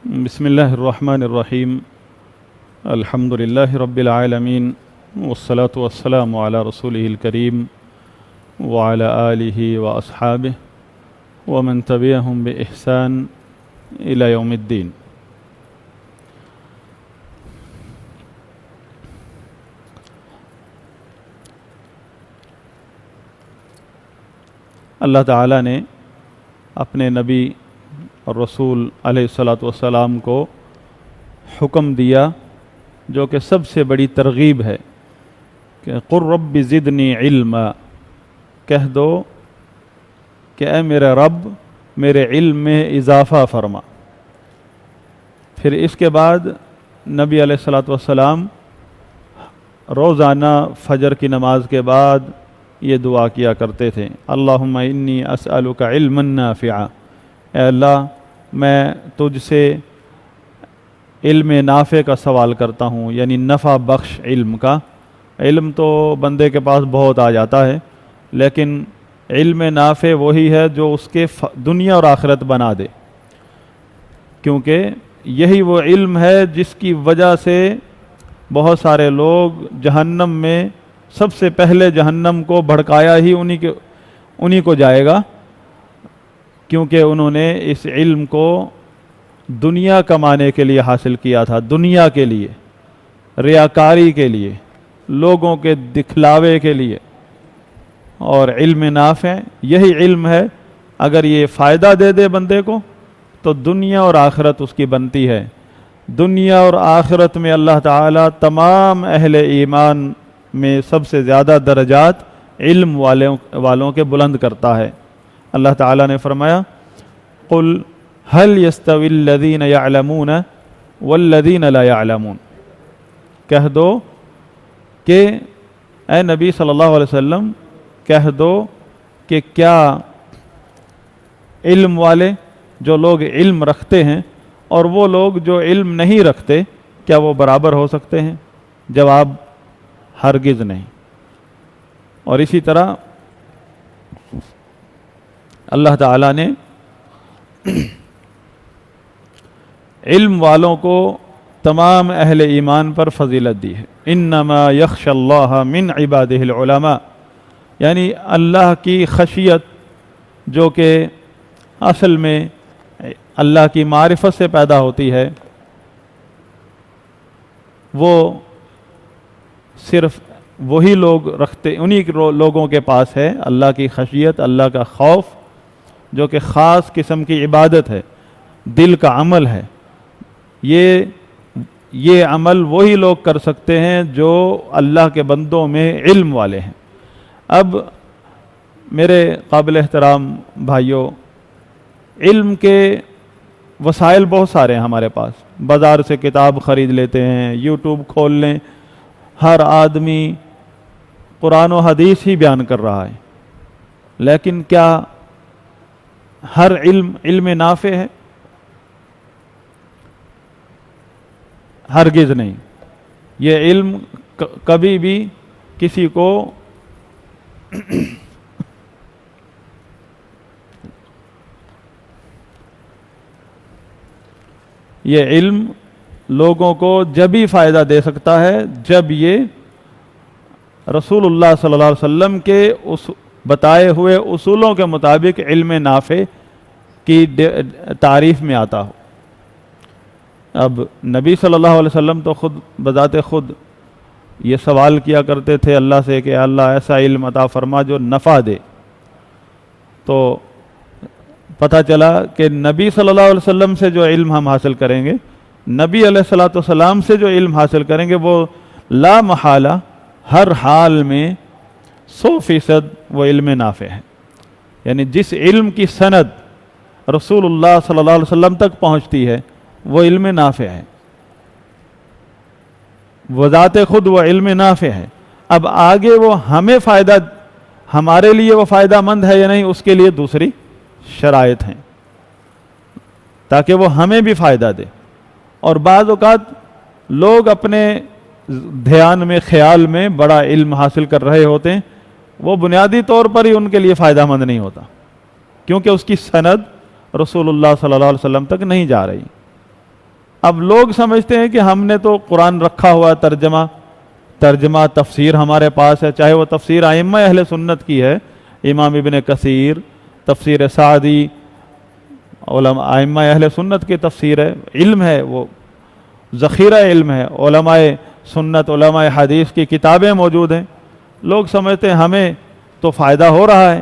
بسم اللہ الرحمن الرحیم الحمد للہ رب العالمین والصلاة والسلام علی رسولہ الکریم وعلی آلہ واصحابہ ومن تبعہم بإحسان الی یوم الدین۔ اللہ تعالیٰ نے اپنے نبی اور رسول علیہ الصلاۃ والسلام کو حکم دیا جو کہ سب سے بڑی ترغیب ہے کہ قل رب زدنی علما، کہہ دو کہ اے میرے رب میرے علم میں اضافہ فرما۔ پھر اس کے بعد نبی علیہ الصلاۃ والسلام روزانہ فجر کی نماز کے بعد یہ دعا کیا کرتے تھے، اللہم انی اسألک علما نافعا، اے اللہ میں تجھ سے علم نافع کا سوال کرتا ہوں، یعنی نفع بخش علم کا۔ علم تو بندے کے پاس بہت آ جاتا ہے، لیکن علم نافع وہی ہے جو اس کے دنیا اور آخرت بنا دے، کیونکہ یہی وہ علم ہے جس کی وجہ سے بہت سارے لوگ جہنم میں سب سے پہلے جہنم کو بھڑکایا ہی انہی کو جائے گا، کیونکہ انہوں نے اس علم کو دنیا کمانے کے لیے حاصل کیا تھا، دنیا کے لیے، ریاکاری کے لیے، لوگوں کے دکھلاوے کے لیے۔ اور علم نافع یہی علم ہے، اگر یہ فائدہ دے دے بندے کو تو دنیا اور آخرت اس کی بنتی ہے۔ دنیا اور آخرت میں اللہ تعالیٰ تمام اہل ایمان میں سب سے زیادہ درجات علم والوں کے بلند کرتا ہے۔ اللہ تعالیٰ نے فرمایا قل هل يستوي الذين يعلمون والذين لا يعلمون، کہہ دو کہ اے نبی صلی اللہ علیہ وسلم کہہ دو کہ کیا علم والے جو لوگ علم رکھتے ہیں اور وہ لوگ جو علم نہیں رکھتے کیا وہ برابر ہو سکتے ہیں؟ جواب ہرگز نہیں۔ اور اسی طرح اللہ تعالیٰ نے علم والوں کو تمام اہل ایمان پر فضیلت دی ہے، انما یخشی اللہ من عبادہ العلماء، یعنی اللہ کی خشیت جو کہ اصل میں اللہ کی معرفت سے پیدا ہوتی ہے، وہ صرف وہی لوگ رکھتے، انہی لوگوں کے پاس ہے اللہ کی خشیت، اللہ کا خوف، جو کہ خاص قسم کی عبادت ہے، دل کا عمل ہے۔ یہ عمل وہی لوگ کر سکتے ہیں جو اللہ کے بندوں میں علم والے ہیں۔ اب میرے قابل احترام بھائیوں، علم کے وسائل بہت سارے ہیں ہمارے پاس، بازار سے کتاب خرید لیتے ہیں، یوٹیوب کھول لیں، ہر آدمی قرآن و حدیث ہی بیان کر رہا ہے، لیکن کیا ہر علم نافع ہے؟ ہرگز نہیں۔ یہ علم کبھی بھی کسی کو یہ علم لوگوں کو جب ہی فائدہ دے سکتا ہے جب یہ رسول اللہ صلی اللہ علیہ وسلم کے بتائے ہوئے اصولوں کے مطابق علم نافع کی تعریف میں آتا ہو۔ اب نبی صلی اللہ علیہ وسلم تو خود بذات خود یہ سوال کیا کرتے تھے اللہ سے کہ اللہ ایسا علم عطا فرما جو نفع دے، تو پتہ چلا کہ نبی صلی اللہ علیہ وسلم سے جو علم ہم حاصل کریں گے، نبی علیہ الصلاۃ والسلام سے جو علم حاصل کریں گے، وہ لا محالہ ہر حال میں 100% وہ علم نافع ہے۔ یعنی جس علم کی سند رسول اللہ صلی اللہ علیہ وسلم تک پہنچتی ہے وہ علم نافع ہے، بذات خود وہ علم نافع ہے۔ اب آگے وہ ہمارے لیے وہ فائدہ مند ہے یا نہیں، اس کے لیے دوسری شرائط ہیں تاکہ وہ ہمیں بھی فائدہ دے۔ اور بعض اوقات لوگ اپنے دھیان میں، خیال میں بڑا علم حاصل کر رہے ہوتے ہیں، وہ بنیادی طور پر ہی ان کے لیے فائدہ مند نہیں ہوتا، کیونکہ اس کی سند رسول اللہ صلی اللہ علیہ وسلم تک نہیں جا رہی۔ اب لوگ سمجھتے ہیں کہ ہم نے تو قرآن رکھا ہوا ترجمہ تفسیر ہمارے پاس ہے، چاہے وہ تفسیر ائمہ اہل سنت کی ہے، امام ابن کثیر، تفسیر سعدی، علماء ائمہ اہل سنت کی تفسیر ہے، علم ہے، وہ ذخیرہ علم ہے، علماء سنت علماء حدیث کی کتابیں موجود ہیں. لوگ سمجھتے ہیں ہمیں تو فائدہ ہو رہا ہے.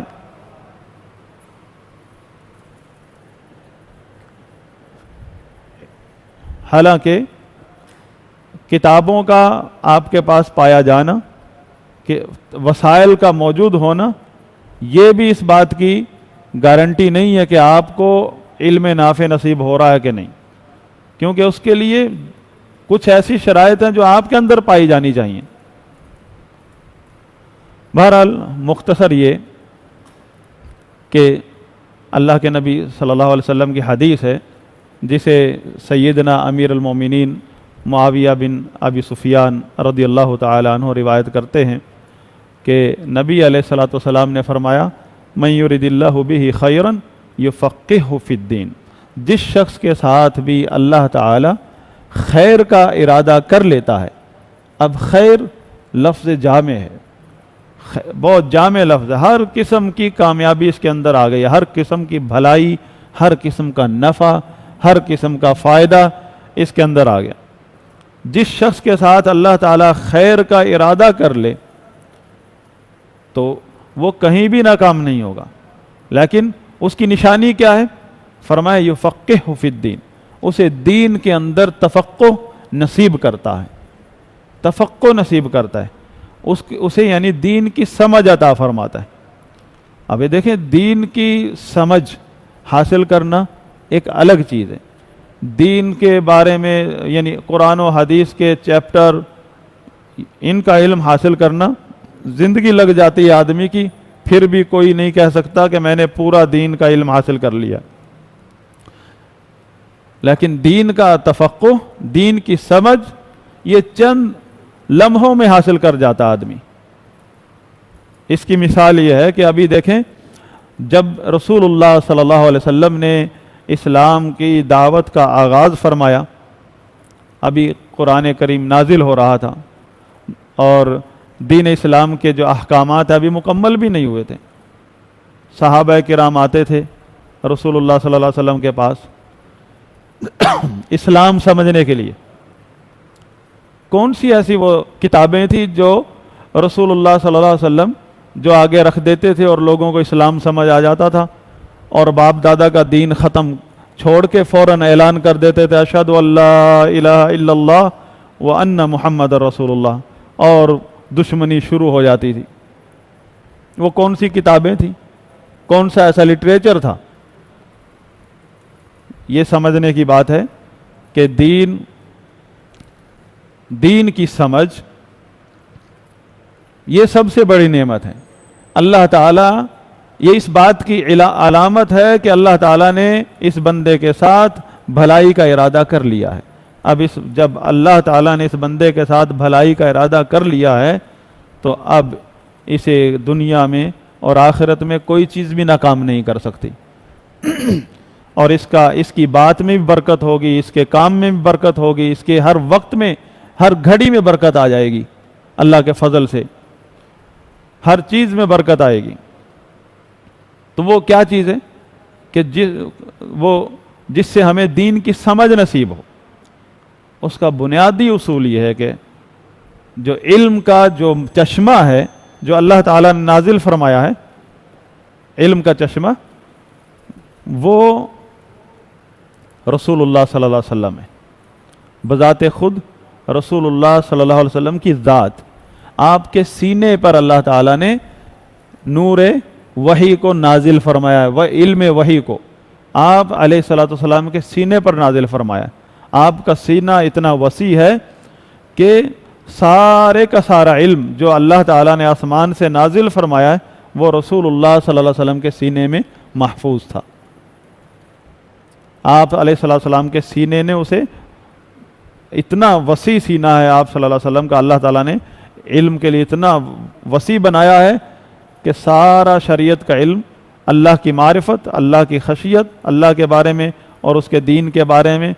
حالانکہ کتابوں کا آپ کے پاس پایا جانا، کہ وسائل کا موجود ہونا، یہ بھی اس بات کی گارنٹی نہیں ہے کہ آپ کو علم نافع نصیب ہو رہا ہے کہ نہیں، کیونکہ اس کے لیے کچھ ایسی شرائط ہیں جو آپ کے اندر پائی جانی چاہیے. بہرحال مختصر یہ کہ اللہ کے نبی صلی اللہ علیہ وسلم کی حدیث ہے، جسے سیدنا امیر المومنین معاویہ بن ابی سفیان رضی اللہ تعالی عنہ روایت کرتے ہیں کہ نبی علیہ الصلوۃ والسلام نے فرمایا، من یرد اللہ بہ خیرا یفقہہ فی الدین، جس شخص کے ساتھ بھی اللہ تعالی خیر کا ارادہ کر لیتا ہے. اب خیر لفظ جامع ہے، بہت جامع لفظ ہے، ہر قسم کی کامیابی اس کے اندر آ گئی، ہر قسم کی بھلائی، ہر قسم کا نفع، ہر قسم کا فائدہ اس کے اندر آ گیا. جس شخص کے ساتھ اللہ تعالیٰ خیر کا ارادہ کر لے تو وہ کہیں بھی ناکام نہیں ہوگا. لیکن اس کی نشانی کیا ہے؟ فرمایا یفقہہ فی الدین، اسے دین کے اندر تفقہ نصیب کرتا ہے، تفقہ نصیب کرتا ہے، اسے یعنی دین کی سمجھ عطا فرماتا ہے. اب یہ دیکھیں، دین کی سمجھ حاصل کرنا ایک الگ چیز ہے. دین کے بارے میں یعنی قرآن و حدیث کے چیپٹر، ان کا علم حاصل کرنا زندگی لگ جاتی ہے آدمی کی، پھر بھی کوئی نہیں کہہ سکتا کہ میں نے پورا دین کا علم حاصل کر لیا. لیکن دین کا تفقہ، دین کی سمجھ، یہ چند لمحوں میں حاصل کر جاتا آدمی. اس کی مثال یہ ہے کہ ابھی دیکھیں، جب رسول اللہ صلی اللہ علیہ وسلم نے اسلام کی دعوت کا آغاز فرمایا، ابھی قرآن کریم نازل ہو رہا تھا اور دین اسلام کے جو احکامات ابھی مکمل بھی نہیں ہوئے تھے. صحابہ کرام آتے تھے رسول اللہ صلی اللہ علیہ وسلم کے پاس اسلام سمجھنے کے لیے. کون سی ایسی وہ کتابیں تھیں جو رسول اللہ صلی اللہ علیہ وسلم جو آگے رکھ دیتے تھے اور لوگوں کو اسلام سمجھ آ جاتا تھا، اور باپ دادا کا دین ختم چھوڑ کے فوراً اعلان کر دیتے تھے اشہد ان لا الہ الا اللہ وان محمد رسول اللہ، اور دشمنی شروع ہو جاتی تھی. وہ کون سی کتابیں تھیں؟ کون سا ایسا لٹریچر تھا؟ یہ سمجھنے کی بات ہے کہ دین کی سمجھ یہ سب سے بڑی نعمت ہے. اللہ تعالیٰ، یہ اس بات کی علامت ہے کہ اللہ تعالیٰ نے اس بندے کے ساتھ بھلائی کا ارادہ کر لیا ہے. اب جب اللہ تعالیٰ نے اس بندے کے ساتھ بھلائی کا ارادہ کر لیا ہے تو اب اسے دنیا میں اور آخرت میں کوئی چیز بھی ناکام نہیں کر سکتی. اور اس کی بات میں بھی برکت ہوگی، اس کے کام میں بھی برکت ہوگی، اس کے ہر وقت میں، ہر گھڑی میں برکت آ جائے گی. اللہ کے فضل سے ہر چیز میں برکت آئے گی. تو وہ کیا چیز ہے کہ جس سے ہمیں دین کی سمجھ نصیب ہو. اس کا بنیادی اصول یہ ہے کہ جو علم کا جو چشمہ ہے جو اللہ تعالیٰ نے نازل فرمایا ہے، علم کا چشمہ، وہ رسول اللہ صلی اللہ علیہ وسلم ہے. بذات خود رسول اللہ صلی اللہ علیہ وسلم کی ذات، آپ کے سینے پر اللہ تعالیٰ نے نور وحی کو نازل فرمایا ہے. وہ علم وحی کو آپ علیہ الصلوۃ والسلام کے سینے پر نازل فرمایا. آپ کا سینہ اتنا وسیع ہے کہ سارے کا سارا علم جو اللہ تعالیٰ نے آسمان سے نازل فرمایا ہے وہ رسول اللہ صلی اللہ علیہ وسلم کے سینے میں محفوظ تھا. آپ علیہ الصلوۃ والسلام کے سینے نے اسے، اتنا وسیع سینہ ہے آپ صلی اللہ علیہ وسلم کا، اللہ تعالیٰ نے علم کے لیے اتنا وسیع بنایا ہے کہ سارا شریعت کا علم، اللہ کی معرفت، اللہ کی خشیت، اللہ کے بارے میں اور اس کے دین کے بارے میں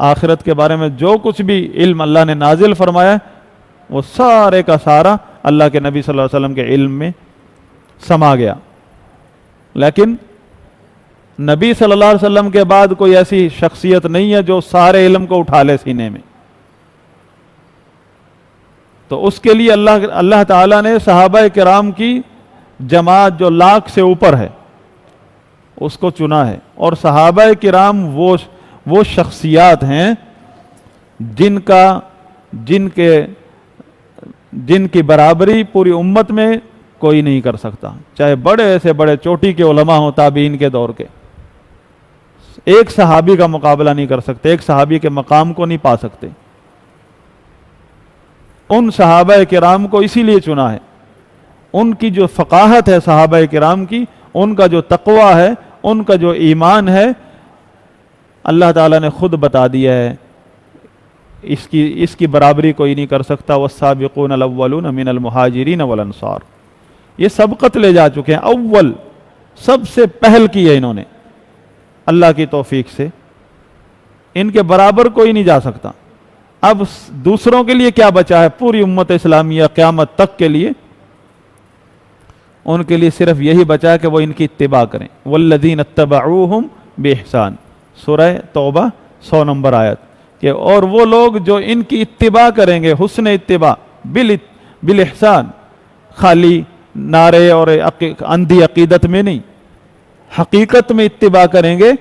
آخرت کے بارے میں جو کچھ بھی علم اللہ نے نازل فرمایا ہے وہ سارے کا سارا اللہ کے نبی صلی اللہ علیہ وسلم کے علم میں سما گیا. لیکن نبی صلی اللہ علیہ وسلم کے بعد کوئی ایسی شخصیت نہیں ہے جو سارے علم کو اٹھا لے سینے میں. تو اس کے لیے اللہ تعالیٰ نے صحابہ کرام کی جماعت جو لاکھ سے اوپر ہے اس کو چنا ہے. اور صحابہ کرام وہ شخصیات ہیں جن کی برابری پوری امت میں کوئی نہیں کر سکتا. چاہے بڑے سے بڑے چوٹی کے علماء ہوں تابعین کے دور کے, ایک صحابی کا مقابلہ نہیں کر سکتے, ایک صحابی کے مقام کو نہیں پا سکتے. ان صحابہ کرام کو اسی لیے چنا ہے. ان کی جو فقاہت ہے صحابہ کرام کی, ان کا جو تقوی ہے, ان کا جو ایمان ہے, اللہ تعالیٰ نے خود بتا دیا ہے اس کی برابری کوئی نہیں کر سکتا. والسابقون الاولون من المہاجرین والانصار, یہ سبقت لے جا چکے ہیں, اول سب سے پہل کی ہے انہوں نے اللہ کی توفیق سے. ان کے برابر کوئی نہیں جا سکتا. اب دوسروں کے لیے کیا بچا ہے؟ پوری امت اسلامیہ قیامت تک کے لیے ان کے لیے صرف یہی بچا ہے کہ وہ ان کی اتباع کریں. والذین اتبعوہم بإحسان, سورہ توبہ 100 نمبر آیت, کہ اور وہ لوگ جو ان کی اتباع کریں گے, حسن اتباع بالاحسان, خالی نعرے اور اندھی عقیدت میں نہیں, حقیقت میں اتباع کریں گے.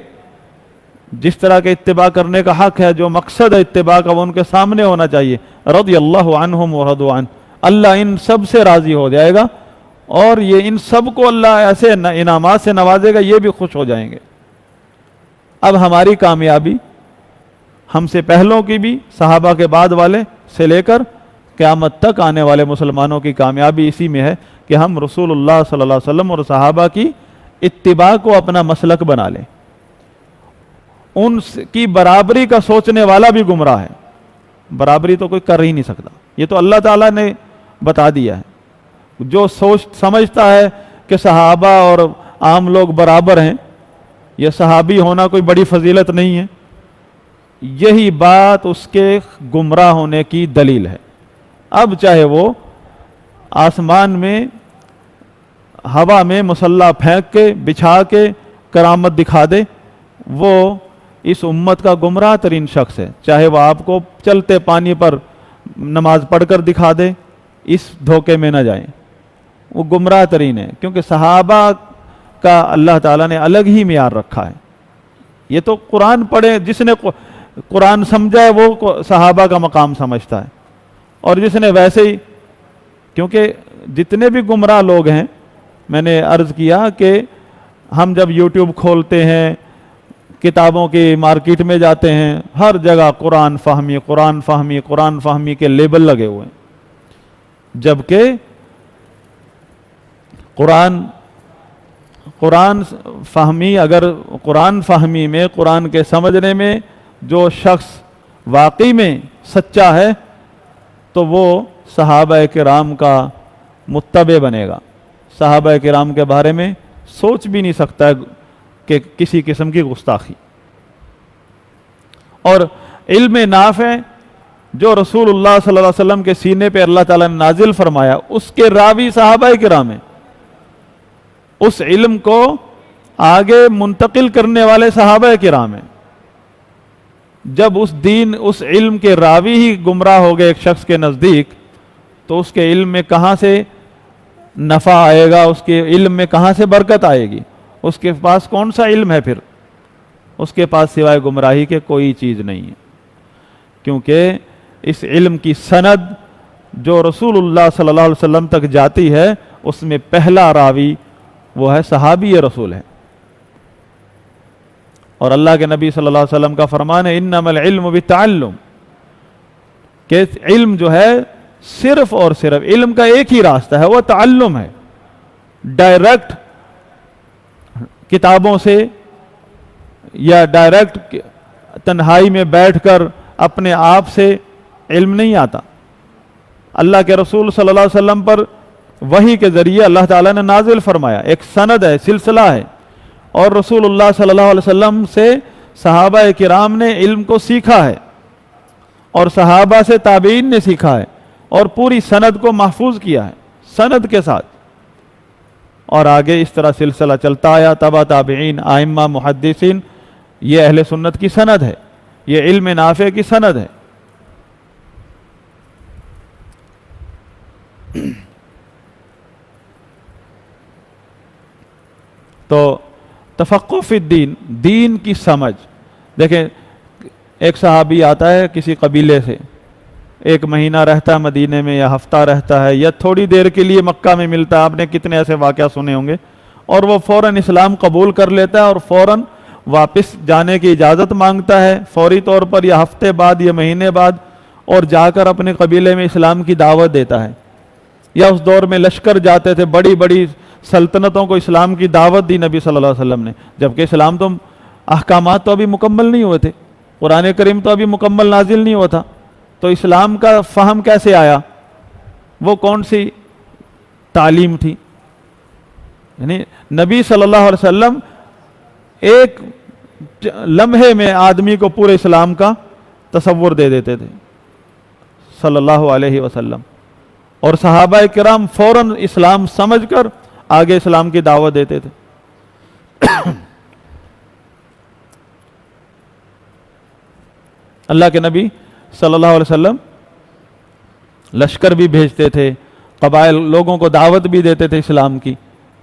جس طرح کے اتباع کرنے کا حق ہے, جو مقصد ہے اتباع کا وہ ان کے سامنے ہونا چاہیے. رضی اللہ عنہم ورضوا عنہ, اللہ ان سب سے راضی ہو جائے گا اور یہ ان سب کو اللہ ایسے انعامات سے نوازے گا, یہ بھی خوش ہو جائیں گے. اب ہماری کامیابی ہم سے پہلوں کی بھی, صحابہ کے بعد والے سے لے کر قیامت تک آنے والے مسلمانوں کی کامیابی اسی میں ہے کہ ہم رسول اللہ صلی اللہ علیہ وسلم اور صحابہ کی اتباع کو اپنا مسلک بنا لیں. ان کی برابری کا سوچنے والا بھی گمراہ ہے. برابری تو کوئی کر ہی نہیں سکتا, یہ تو اللہ تعالیٰ نے بتا دیا ہے. جو سمجھتا ہے کہ صحابہ اور عام لوگ برابر ہیں, یہ صحابی ہونا کوئی بڑی فضیلت نہیں ہے, یہی بات اس کے گمراہ ہونے کی دلیل ہے. اب چاہے وہ آسمان میں ہوا میں مسلح پھینک کے بچھا کے کرامت دکھا دے, وہ اس امت کا گمراہ ترین شخص ہے. چاہے وہ آپ کو چلتے پانی پر نماز پڑھ کر دکھا دے, اس دھوکے میں نہ جائیں, وہ گمراہ ترین ہے. کیونکہ صحابہ کا اللہ تعالیٰ نے الگ ہی معیار رکھا ہے. یہ تو قرآن پڑھے, جس نے قرآن سمجھا ہے وہ صحابہ کا مقام سمجھتا ہے, اور جس نے ویسے ہی, کیونکہ جتنے بھی گمراہ لوگ ہیں, میں نے عرض کیا کہ ہم جب یوٹیوب کھولتے ہیں, کتابوں کی مارکیٹ میں جاتے ہیں, ہر جگہ قرآن فہمی قرآن فہمی قرآن فہمی کے لیبل لگے ہوئے ہیں. جبکہ قرآن فہمی, اگر قرآن فہمی میں, قرآن کے سمجھنے میں جو شخص واقعی میں سچا ہے تو وہ صحابہ کرام کا متبع بنے گا. صحابہ کرام کے بارے میں سوچ بھی نہیں سکتا کہ کسی قسم کی گستاخی. اور علم نافع جو رسول اللہ صلی اللہ علیہ وسلم کے سینے پہ اللہ تعالیٰ نے نازل فرمایا, اس کے راوی صحابہ کرام ہیں. اس علم کو آگے منتقل کرنے والے صحابہ کرام ہیں. جب اس علم کے راوی ہی گمراہ ہو گئے ایک شخص کے نزدیک, تو اس کے علم میں کہاں سے نفع آئے گا, اس کے علم میں کہاں سے برکت آئے گی؟ اس کے پاس کون سا علم ہے پھر؟ اس کے پاس سوائے گمراہی کے کوئی چیز نہیں ہے. کیونکہ اس علم کی سند جو رسول اللہ صلی اللہ علیہ وسلم تک جاتی ہے, اس میں پہلا راوی وہ ہے صحابی رسول ہے. اور اللہ کے نبی صلی اللہ علیہ وسلم کا فرمان ہے انما العلم بالتعلم, کہ علم جو ہے صرف اور صرف علم کا ایک ہی راستہ ہے, وہ تعلم ہے. ڈائریکٹ کتابوں سے یا ڈائریکٹ تنہائی میں بیٹھ کر اپنے آپ سے علم نہیں آتا. اللہ کے رسول صلی اللہ علیہ وسلم پر وحی کے ذریعے اللہ تعالیٰ نے نازل فرمایا, ایک سند ہے, سلسلہ ہے. اور رسول اللہ صلی اللہ علیہ وسلم سے صحابہ کرام نے علم کو سیکھا ہے اور صحابہ سے تابعین نے سیکھا ہے اور پوری سند کو محفوظ کیا ہے سند کے ساتھ، اور آگے اس طرح سلسلہ چلتا آیا، تبع تابعین، ائمہ، محدثین، یہ اہل سنت کی سند ہے، یہ علم نافع کی سند ہے۔ تو تفقہ فی الدین، دین کی سمجھ، دیکھیں ایک صحابی آتا ہے کسی قبیلے سے، ایک مہینہ رہتا ہے مدینے میں یا ہفتہ رہتا ہے یا تھوڑی دیر کے لیے مکہ میں ملتا ہے، آپ نے کتنے ایسے واقعہ سنے ہوں گے، اور وہ فوراً اسلام قبول کر لیتا ہے اور فوراً واپس جانے کی اجازت مانگتا ہے فوری طور پر، یا ہفتے بعد یا مہینے بعد، اور جا کر اپنے قبیلے میں اسلام کی دعوت دیتا ہے۔ یا اس دور میں لشکر جاتے تھے، بڑی بڑی سلطنتوں کو اسلام کی دعوت دی نبی صلی اللہ علیہ وسلم نے، جبکہ اسلام تو احکامات تو ابھی مکمل نہیں ہوئے تھے، قرآن کریم تو ابھی مکمل نازل نہیں ہوا تھا، تو اسلام کا فہم کیسے آیا؟ وہ کون سی تعلیم تھی؟ یعنی نبی صلی اللہ علیہ وسلم ایک لمحے میں آدمی کو پورے اسلام کا تصور دے دیتے تھے صلی اللہ علیہ وسلم، اور صحابہ کرام فوراً اسلام سمجھ کر آگے اسلام کی دعوت دیتے تھے۔ اللہ کے نبی صلی اللہ علیہ وسلم لشکر بھی بھیجتے تھے، قبائل لوگوں کو دعوت بھی دیتے تھے اسلام کی۔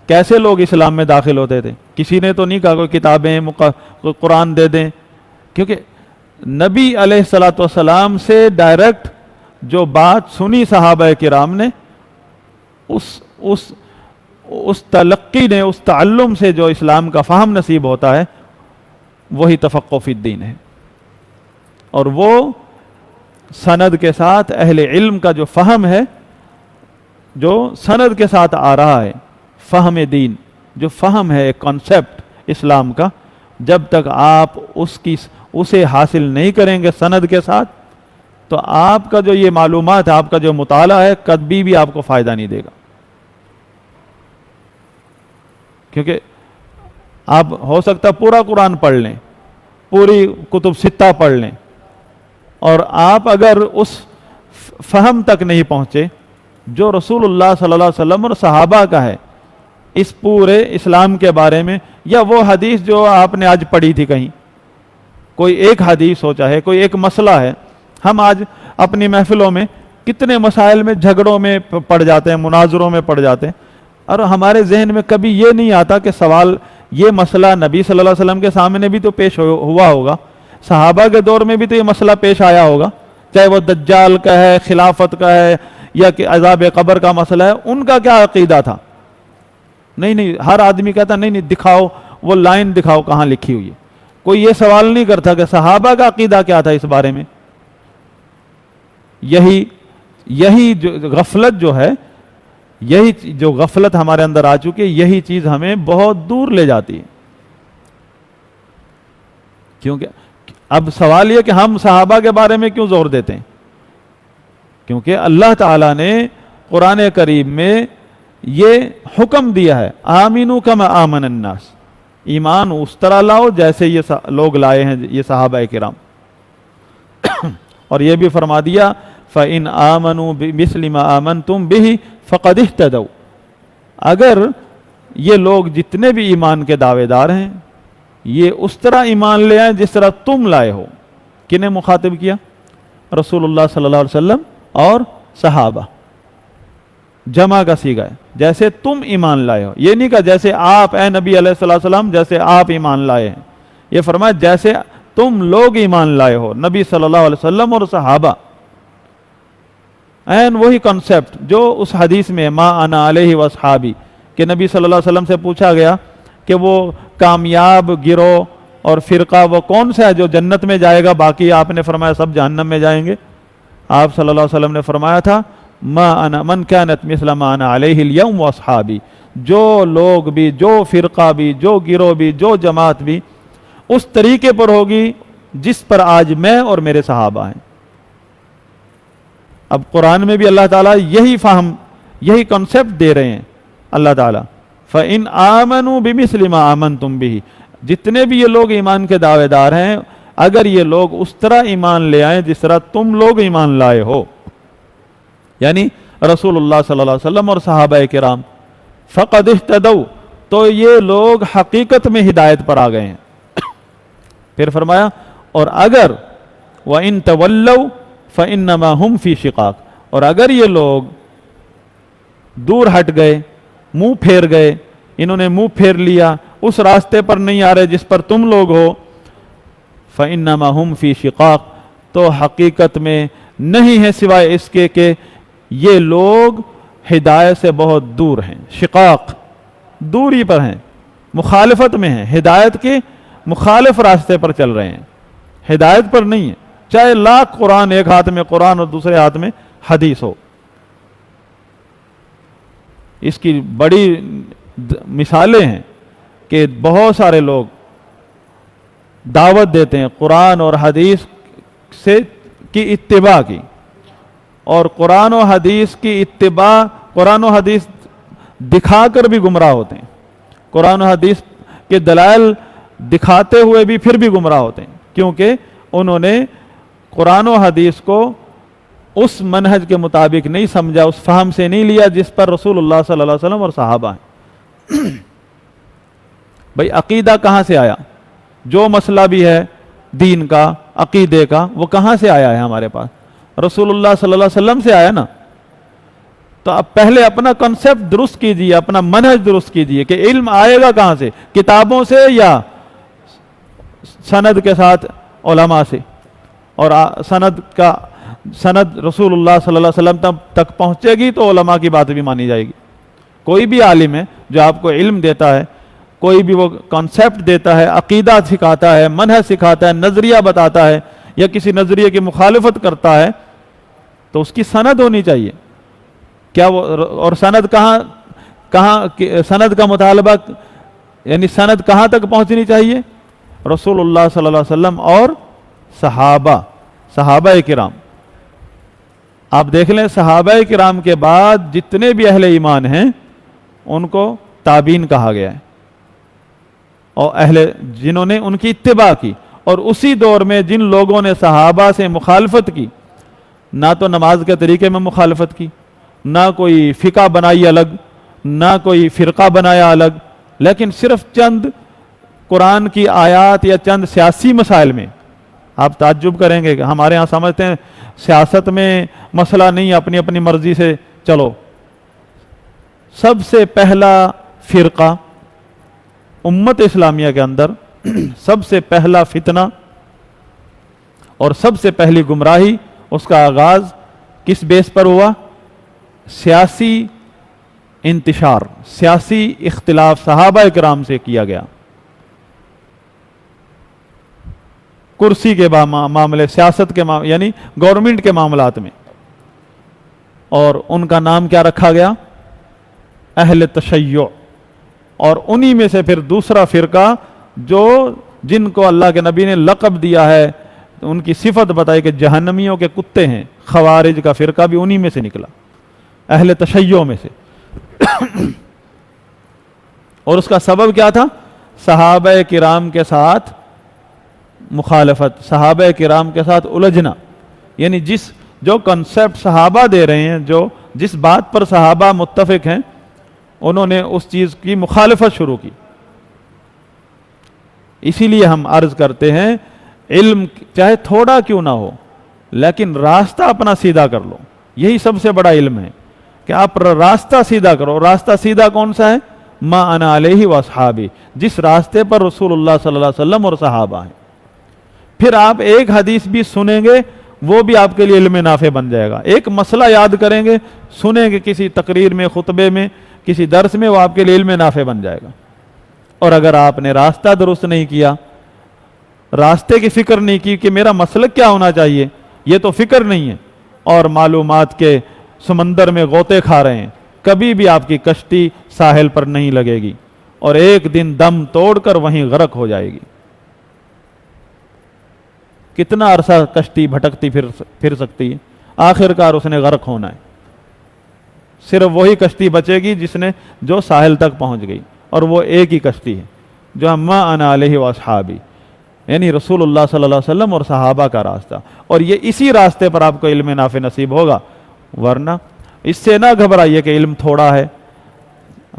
کیسے لوگ اسلام میں داخل ہوتے تھے؟ کسی نے تو نہیں کہا کوئی کتابیں قرآن دے دیں، کیونکہ نبی علیہ الصلوۃ والسلام سے ڈائریکٹ جو بات سنی صحابہ کرام نے، اس تلقی نے، اس تعلم سے جو اسلام کا فہم نصیب ہوتا ہے، وہی تفقہ فی الدین ہے۔ اور وہ سند کے ساتھ اہل علم کا جو فہم ہے، جو سند کے ساتھ آ رہا ہے، فہم دین، جو فہم ہے ایک کانسیپٹ اسلام کا، جب تک آپ اسے حاصل نہیں کریں گے سند کے ساتھ، تو آپ کا جو یہ معلومات ہے، آپ کا جو مطالعہ ہے، کبھی بھی آپ کو فائدہ نہیں دے گا۔ کیونکہ آپ ہو سکتا پورا قرآن پڑھ لیں، پوری کتب ستہ پڑھ لیں، اور آپ اگر اس فہم تک نہیں پہنچے جو رسول اللہ صلی اللہ علیہ وسلم اور صحابہ کا ہے اس پورے اسلام کے بارے میں، یا وہ حدیث جو آپ نے آج پڑھی تھی کہیں، کوئی ایک حدیث ہو، چاہے کوئی ایک مسئلہ ہے، ہم آج اپنی محفلوں میں کتنے مسائل میں جھگڑوں میں پڑ جاتے ہیں، مناظروں میں پڑ جاتے ہیں، اور ہمارے ذہن میں کبھی یہ نہیں آتا کہ سوال، یہ مسئلہ نبی صلی اللہ علیہ وسلم کے سامنے بھی تو پیش ہوا ہوگا، صحابہ کے دور میں بھی تو یہ مسئلہ پیش آیا ہوگا، چاہے وہ دجال کا ہے، خلافت کا ہے، یا کہ عذاب قبر کا مسئلہ ہے، ان کا کیا عقیدہ تھا؟ نہیں، ہر آدمی کہتا نہیں دکھاؤ، وہ لائن دکھاؤ کہاں لکھی ہوئی ہے۔ کوئی یہ سوال نہیں کرتا کہ صحابہ کا عقیدہ کیا تھا اس بارے میں۔ یہی جو غفلت جو ہے، یہی جو غفلت ہمارے اندر آ چکی ہے، یہی چیز ہمیں بہت دور لے جاتی ہے۔ کیونکہ اب سوال یہ کہ ہم صحابہ کے بارے میں کیوں زور دیتے ہیں؟ کیونکہ اللہ تعالیٰ نے قرآن کریم میں یہ حکم دیا ہے، آمینو کما آمن الناس، ایمان اس طرح لاؤ جیسے یہ لوگ لائے ہیں، یہ صحابہ کرام۔ اور یہ بھی فرما دیا فَإِنْ آمَنُوا بِمِثْلِ مَا آمَنْتُمْ بِهِ فَقَدْ اهْتَدَوْا، اگر یہ لوگ جتنے بھی ایمان کے دعوے دار ہیں، یہ اس طرح ایمان لے آئیں جس طرح تم لائے ہو۔ کنہیں مخاطب کیا؟ رسول اللہ صلی اللہ علیہ وسلم اور صحابہ، جمع کا صیغہ ہے، جیسے تم ایمان لائے ہو۔ یہ نہیں کہا جیسے آپ، اے نبی علیہ السلام، جیسے آپ ایمان لائے ہیں، یہ فرمایا جیسے تم لوگ ایمان لائے ہو، نبی صلی اللہ علیہ وسلم اور صحابہ۔ این وہی کنسپٹ جو اس حدیث میں ما انا علیہ واصحابی، کہ نبی صلی اللہ علیہ وسلم سے پوچھا گیا کہ وہ کامیاب گروہ اور فرقہ وہ کون سا ہے جو جنت میں جائے گا، باقی آپ نے فرمایا سب جہنم میں جائیں گے۔ آپ صلی اللہ علیہ وسلم نے فرمایا تھا ما انا من كانت مثل ما انا علیہ اليوم واصحابی، جو لوگ بھی، جو فرقہ بھی، جو گروہ بھی، جو جماعت بھی اس طریقے پر ہوگی جس پر آج میں اور میرے صحابہ ہیں۔ اب قرآن میں بھی اللہ تعالیٰ یہی فہم، یہی کنسپٹ دے رہے ہیں اللہ تعالیٰ، فَإِنْ آمَنُوا بِمِثْلِ مَا آمَنْتُمْ بِهِ، جتنے بھی یہ لوگ ایمان کے دعوے دار ہیں، اگر یہ لوگ اس طرح ایمان لے آئیں جس طرح تم لوگ ایمان لائے ہو، یعنی رسول اللہ صلی اللہ علیہ وسلم اور صحابہ کرام، فقد اہتدوا، تو یہ لوگ حقیقت میں ہدایت پر آ گئے ہیں۔ پھر فرمایا اور اگر وَإِن تَوَلَّوْا فَإِنَّمَا هُمْ فِي شِقَاقٍ، اور اگر یہ لوگ دور ہٹ گئے، منہ پھیر گئے، انہوں نے منہ پھیر لیا، اس راستے پر نہیں آ رہے جس پر تم لوگ ہو، فَإِنَّمَا هُمْ فِي شِقَاقٍ، تو حقیقت میں نہیں ہے سوائے اس کے کہ یہ لوگ ہدایت سے بہت دور ہیں۔ شقاق، دوری پر ہیں، مخالفت میں ہیں، ہدایت کے مخالف راستے پر چل رہے ہیں، ہدایت پر نہیں ہے، چاہے لاکھ قرآن، ایک ہاتھ میں قرآن اور دوسرے ہاتھ میں حدیث ہو۔ اس کی بڑی مثالیں ہیں کہ بہت سارے لوگ دعوت دیتے ہیں قرآن اور حدیث سے کی اتباع کی، اور قرآن و حدیث کی اتباع، قرآن و حدیث دکھا کر بھی گمراہ ہوتے ہیں، قرآن و حدیث کے دلائل دکھاتے ہوئے بھی پھر بھی گمراہ ہوتے ہیں، کیونکہ انہوں نے قرآن و حدیث کو اس منہج کے مطابق نہیں سمجھا، اس فہم سے نہیں لیا جس پر رسول اللہ صلی اللہ علیہ وسلم اور صحابہ ہیں۔ بھئی عقیدہ کہاں سے آیا؟ جو مسئلہ بھی ہے دین کا، عقیدے کا، وہ کہاں سے آیا ہے ہمارے پاس؟ رسول اللہ صلی اللہ علیہ وسلم سے آیا نا۔ تو اب پہلے اپنا کنسپٹ درست کیجئے، اپنا منہج درست کیجئے کہ علم آئے گا کہاں سے، کتابوں سے یا سند کے ساتھ علماء سے، اور سند رسول اللہ صلی اللہ علیہ وسلم تک پہنچے گی تو علماء کی بات بھی مانی جائے گی۔ کوئی بھی عالم ہے جو آپ کو علم دیتا ہے، کوئی بھی وہ کنسپٹ دیتا ہے، عقیدہ سکھاتا ہے، منہج سکھاتا ہے، نظریہ بتاتا ہے، یا کسی نظریے کی مخالفت کرتا ہے، تو اس کی سند ہونی چاہیے۔ کیا وہ اور سند سند کا مطالبہ، یعنی سند کہاں تک پہنچنی چاہیے؟ رسول اللہ صلی اللہ علیہ وسلم اور صحابہ کرام۔ آپ دیکھ لیں صحابہ کرام کے بعد جتنے بھی اہل ایمان ہیں ان کو تابعین کہا گیا ہے، اور جنہوں نے ان کی اتباع کی، اور اسی دور میں جن لوگوں نے صحابہ سے مخالفت کی، نہ تو نماز کے طریقے میں مخالفت کی، نہ کوئی فقہ بنائی الگ، نہ کوئی فرقہ بنایا الگ، لیکن صرف چند قرآن کی آیات یا چند سیاسی مسائل میں۔ آپ تعجب کریں گے کہ ہمارے ہاں سمجھتے ہیں سیاست میں مسئلہ نہیں، اپنی اپنی مرضی سے چلو۔ سب سے پہلا فرقہ امت اسلامیہ کے اندر، سب سے پہلا فتنہ اور سب سے پہلی گمراہی، اس کا آغاز کس بیس پر ہوا؟ سیاسی انتشار، سیاسی اختلاف صحابہ کرام سے کیا گیا۔ کرسی کے معاملے، سیاست کے یعنی گورنمنٹ کے معاملات میں، اور ان کا نام کیا رکھا گیا؟ اہل تشیع۔ اور انہی میں سے پھر دوسرا فرقہ جن کو اللہ کے نبی نے لقب دیا ہے، ان کی صفت بتائی کہ جہنمیوں کے کتے ہیں، خوارج کا فرقہ بھی انہی میں سے نکلا، اہل تشیع میں سے۔ اور اس کا سبب کیا تھا؟ صحابہ کرام کے ساتھ مخالفت، صحابہ کرام کے ساتھ الجھنا، یعنی جو کنسپٹ صحابہ دے رہے ہیں، جس بات پر صحابہ متفق ہیں، انہوں نے اس چیز کی مخالفت شروع کی۔ اسی لیے ہم عرض کرتے ہیں علم چاہے تھوڑا کیوں نہ ہو، لیکن راستہ اپنا سیدھا کر لو، یہی سب سے بڑا علم ہے کہ آپ راستہ سیدھا کرو۔ راستہ سیدھا کون سا ہے؟ ما انا علیہ واصحابی، جس راستے پر رسول اللہ صلی اللہ علیہ وسلم اور صحابہ ہیں۔ پھر آپ ایک حدیث بھی سنیں گے، وہ بھی آپ کے لیے علم نافع بن جائے گا۔ ایک مسئلہ یاد کریں گے، سنیں گے کسی تقریر میں، خطبے میں، کسی درس میں، وہ آپ کے لیے علم نافع بن جائے گا۔ اور اگر آپ نے راستہ درست نہیں کیا، راستے کی فکر نہیں کی کہ میرا مسلک کیا ہونا چاہیے، یہ تو فکر نہیں ہے، اور معلومات کے سمندر میں غوطے کھا رہے ہیں، کبھی بھی آپ کی کشتی ساحل پر نہیں لگے گی، اور ایک دن دم توڑ کر وہیں غرق ہو جائے گی۔ کتنا عرصہ کشتی بھٹکتی پھر سکتی ہے، آخر کار اس نے غرق ہونا ہے۔ صرف وہی کشتی بچے گی جو ساحل تک پہنچ گئی، اور وہ ایک ہی کشتی ہے۔ جو ہم ما انا علیہ واصحابی، یعنی رسول اللہ صلی اللہ علیہ وسلم اور صحابہ کا راستہ، اور یہ اسی راستے پر آپ کو علم نافع نصیب ہوگا. ورنہ اس سے نہ گھبرائیے کہ علم تھوڑا ہے،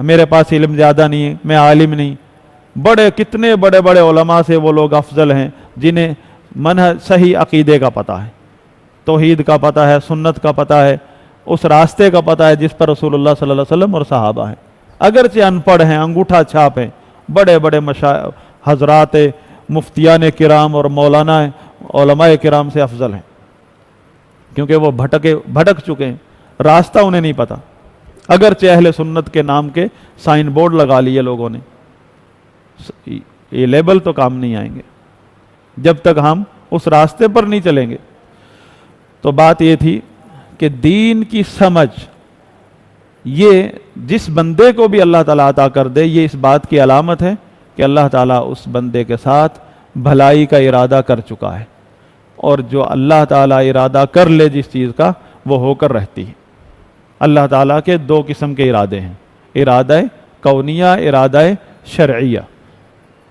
میرے پاس علم زیادہ نہیں ہے، میں عالم نہیں. کتنے بڑے بڑے علماء سے وہ لوگ افضل ہیں جنہیں منہج صحیح عقیدے کا پتہ ہے، توحید کا پتہ ہے، سنت کا پتہ ہے، اس راستے کا پتہ ہے جس پر رسول اللہ صلی اللہ علیہ وسلم اور صحابہ ہیں. اگرچہ ان پڑھ ہیں، انگوٹھا چھاپ ہیں، بڑے بڑے حضرات مفتیان کرام اور مولانا علماء کرام سے افضل ہیں، کیونکہ وہ بھٹک چکے ہیں، راستہ انہیں نہیں پتہ. اگرچہ اہل سنت کے نام کے سائن بورڈ لگا لیے لوگوں نے، یہ لیبل تو کام نہیں آئیں گے جب تک ہم اس راستے پر نہیں چلیں گے. تو بات یہ تھی کہ دین کی سمجھ یہ جس بندے کو بھی اللہ تعالیٰ عطا کر دے، یہ اس بات کی علامت ہے کہ اللہ تعالیٰ اس بندے کے ساتھ بھلائی کا ارادہ کر چکا ہے، اور جو اللہ تعالیٰ ارادہ کر لے جس چیز کا وہ ہو کر رہتی ہے. اللہ تعالیٰ کے دو قسم کے ارادے ہیں، ارادہ کونیہ، ارادہ شرعیہ.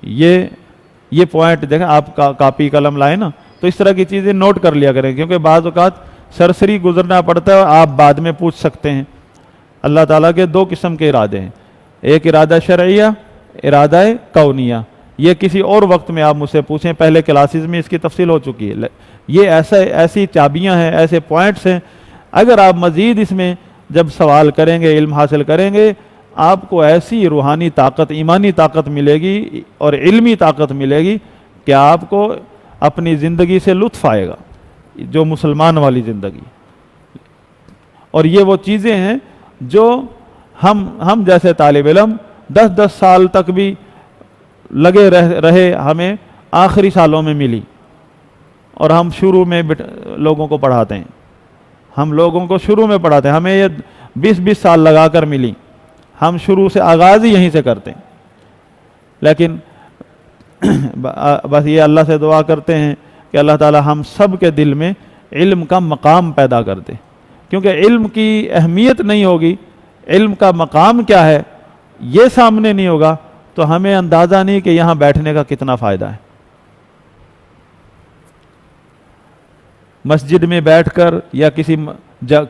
یہ پوائنٹ دیکھیں، آپ کاپی قلم لائیں نا تو اس طرح کی چیزیں نوٹ کر لیا کریں، کیونکہ بعض اوقات سرسری گزرنا پڑتا ہے، آپ بعد میں پوچھ سکتے ہیں. اللہ تعالیٰ کے دو قسم کے ارادے ہیں، ایک ارادہ شرعیہ، ارادہ کونیہ. یہ کسی اور وقت میں آپ مجھ سے پوچھیں، پہلے کلاسز میں اس کی تفصیل ہو چکی ہے. یہ ایسی چابیاں ہیں، ایسے پوائنٹس ہیں، اگر آپ مزید اس میں جب سوال کریں گے، علم حاصل کریں گے، آپ کو ایسی روحانی طاقت، ایمانی طاقت ملے گی اور علمی طاقت ملے گی کہ آپ کو اپنی زندگی سے لطف آئے گا، جو مسلمان والی زندگی. اور یہ وہ چیزیں ہیں جو ہم جیسے طالب علم 10 سال تک بھی لگے رہے، ہمیں آخری سالوں میں ملی، اور ہم شروع میں لوگوں کو پڑھاتے ہیں، ہمیں یہ 20 سال لگا کر ملی، ہم شروع سے آغاز ہی یہیں سے کرتے ہیں. لیکن بس یہ اللہ سے دعا کرتے ہیں کہ اللہ تعالی ہم سب کے دل میں علم کا مقام پیدا کر دے، کیونکہ علم کی اہمیت نہیں ہوگی، علم کا مقام کیا ہے یہ سامنے نہیں ہوگا تو ہمیں اندازہ نہیں کہ یہاں بیٹھنے کا کتنا فائدہ ہے. مسجد میں بیٹھ کر یا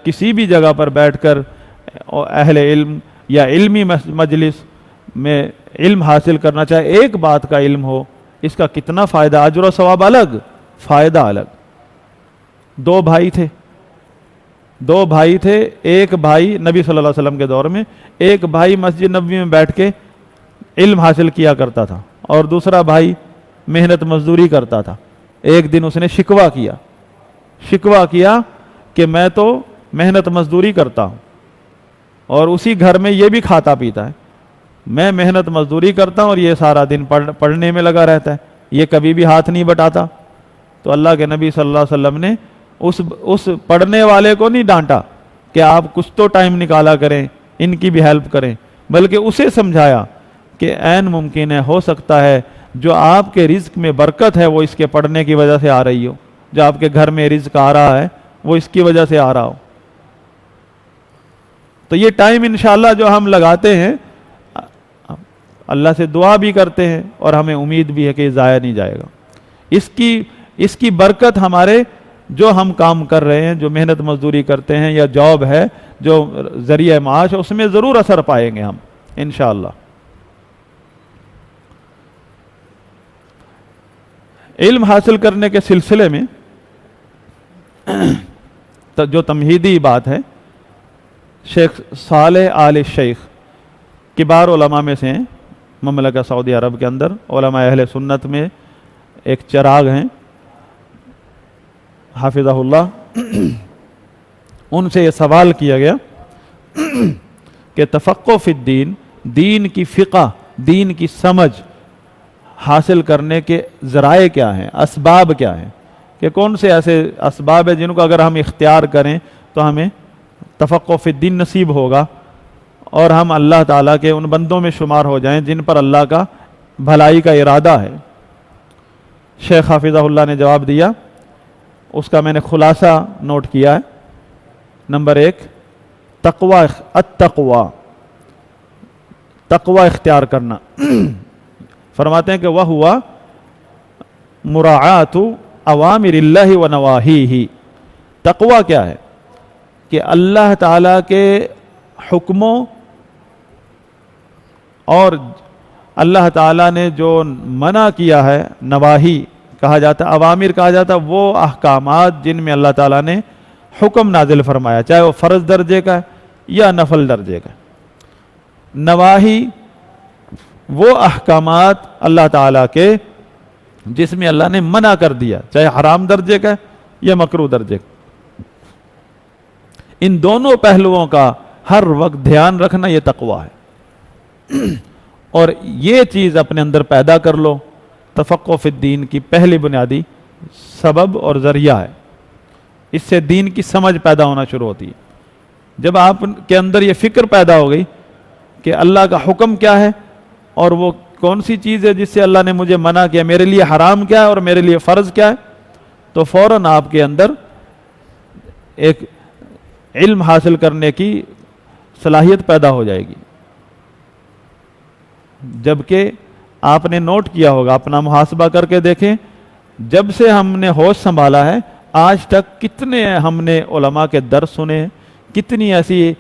کسی بھی جگہ پر بیٹھ کر اہل علم یا علمی مجلس میں علم حاصل کرنا چاہے، ایک بات کا علم ہو، اس کا کتنا فائدہ، اجر و ثواب الگ، فائدہ الگ. دو بھائی تھے، ایک بھائی نبی صلی اللہ علیہ وسلم کے دور میں، ایک بھائی مسجد نبوی میں بیٹھ کے علم حاصل کیا کرتا تھا اور دوسرا بھائی محنت مزدوری کرتا تھا. ایک دن اس نے شکوہ کیا کہ میں تو محنت مزدوری کرتا ہوں اور اسی گھر میں یہ بھی کھاتا پیتا ہے، میں محنت مزدوری کرتا ہوں اور یہ سارا دن پڑھنے میں لگا رہتا ہے، یہ کبھی بھی ہاتھ نہیں بٹاتا. تو اللہ کے نبی صلی اللہ علیہ وسلم نے اس پڑھنے والے کو نہیں ڈانٹا کہ آپ کچھ تو ٹائم نکالا کریں، ان کی بھی ہیلپ کریں، بلکہ اسے سمجھایا کہ عین ممکن ہے، ہو سکتا ہے جو آپ کے رزق میں برکت ہے وہ اس کے پڑھنے کی وجہ سے آ رہی ہو، جو آپ کے گھر میں رزق آ رہا ہے وہ اس کی وجہ سے آ رہا ہو. تو یہ ٹائم انشاءاللہ جو ہم لگاتے ہیں، اللہ سے دعا بھی کرتے ہیں اور ہمیں امید بھی ہے کہ یہ ضائع نہیں جائے گا. اس کی برکت ہمارے جو ہم کام کر رہے ہیں، جو محنت مزدوری کرتے ہیں یا جاب ہے جو ذریعہ معاش، اس میں ضرور اثر پائیں گے ہم انشاءاللہ. علم حاصل کرنے کے سلسلے میں جو تمہیدی بات ہے، شیخ صالح آل شیخ کبار علماء میں سے ہیں، مملکہ سعودی عرب کے اندر علماء اہل سنت میں ایک چراغ ہیں حافظہ اللہ. ان سے یہ سوال کیا گیا کہ تفقہ فی الدین، دین کی فقہ، دین کی سمجھ حاصل کرنے کے ذرائع کیا ہیں، اسباب کیا ہیں، کہ کون سے ایسے اسباب ہیں جن کو اگر ہم اختیار کریں تو ہمیں تفقہ فی الدین نصیب ہوگا اور ہم اللہ تعالیٰ کے ان بندوں میں شمار ہو جائیں جن پر اللہ کا بھلائی کا ارادہ ہے. شیخ حافظہ اللہ نے جواب دیا، اس کا میں نے خلاصہ نوٹ کیا ہے. نمبر 1، تقوی اختیار کرنا. فرماتے ہیں کہ وہ ہوا مراعات اوامر اللہ و نواہیہ. تقوی کیا ہے؟ کہ اللہ تعالیٰ کے حکموں اور اللہ تعالیٰ نے جو منع کیا ہے، نواہی کہا جاتا ہے، اوامر کہا جاتا ہے وہ احکامات جن میں اللہ تعالیٰ نے حکم نازل فرمایا، چاہے وہ فرض درجے کا ہے یا نفل درجے کا ہے. نواہی وہ احکامات اللہ تعالیٰ کے جس میں اللہ نے منع کر دیا، چاہے حرام درجے کا ہے یا مکروہ درجے کا. ان دونوں پہلوؤں کا ہر وقت دھیان رکھنا یہ تقویٰ ہے. اور یہ چیز اپنے اندر پیدا کر لو. تفقہ فی الدین کی پہلی بنیادی سبب اور ذریعہ ہے. اس سے دین کی سمجھ پیدا ہونا شروع ہوتی ہے. جب آپ کے اندر یہ فکر پیدا ہو گئی کہ اللہ کا حکم کیا ہے اور وہ کون سی چیز ہے جس سے اللہ نے مجھے منع کیا، میرے لیے حرام کیا ہے اور میرے لیے فرض کیا ہے، تو فوراً آپ کے اندر ایک علم حاصل کرنے کی صلاحیت پیدا ہو جائے گی. جبکہ آپ نے نوٹ کیا ہوگا، اپنا محاسبہ کر کے دیکھیں، جب سے ہم نے ہوش سنبھالا ہے آج تک کتنے ہم نے علماء کے درس سنے ہیں، کتنی ایسی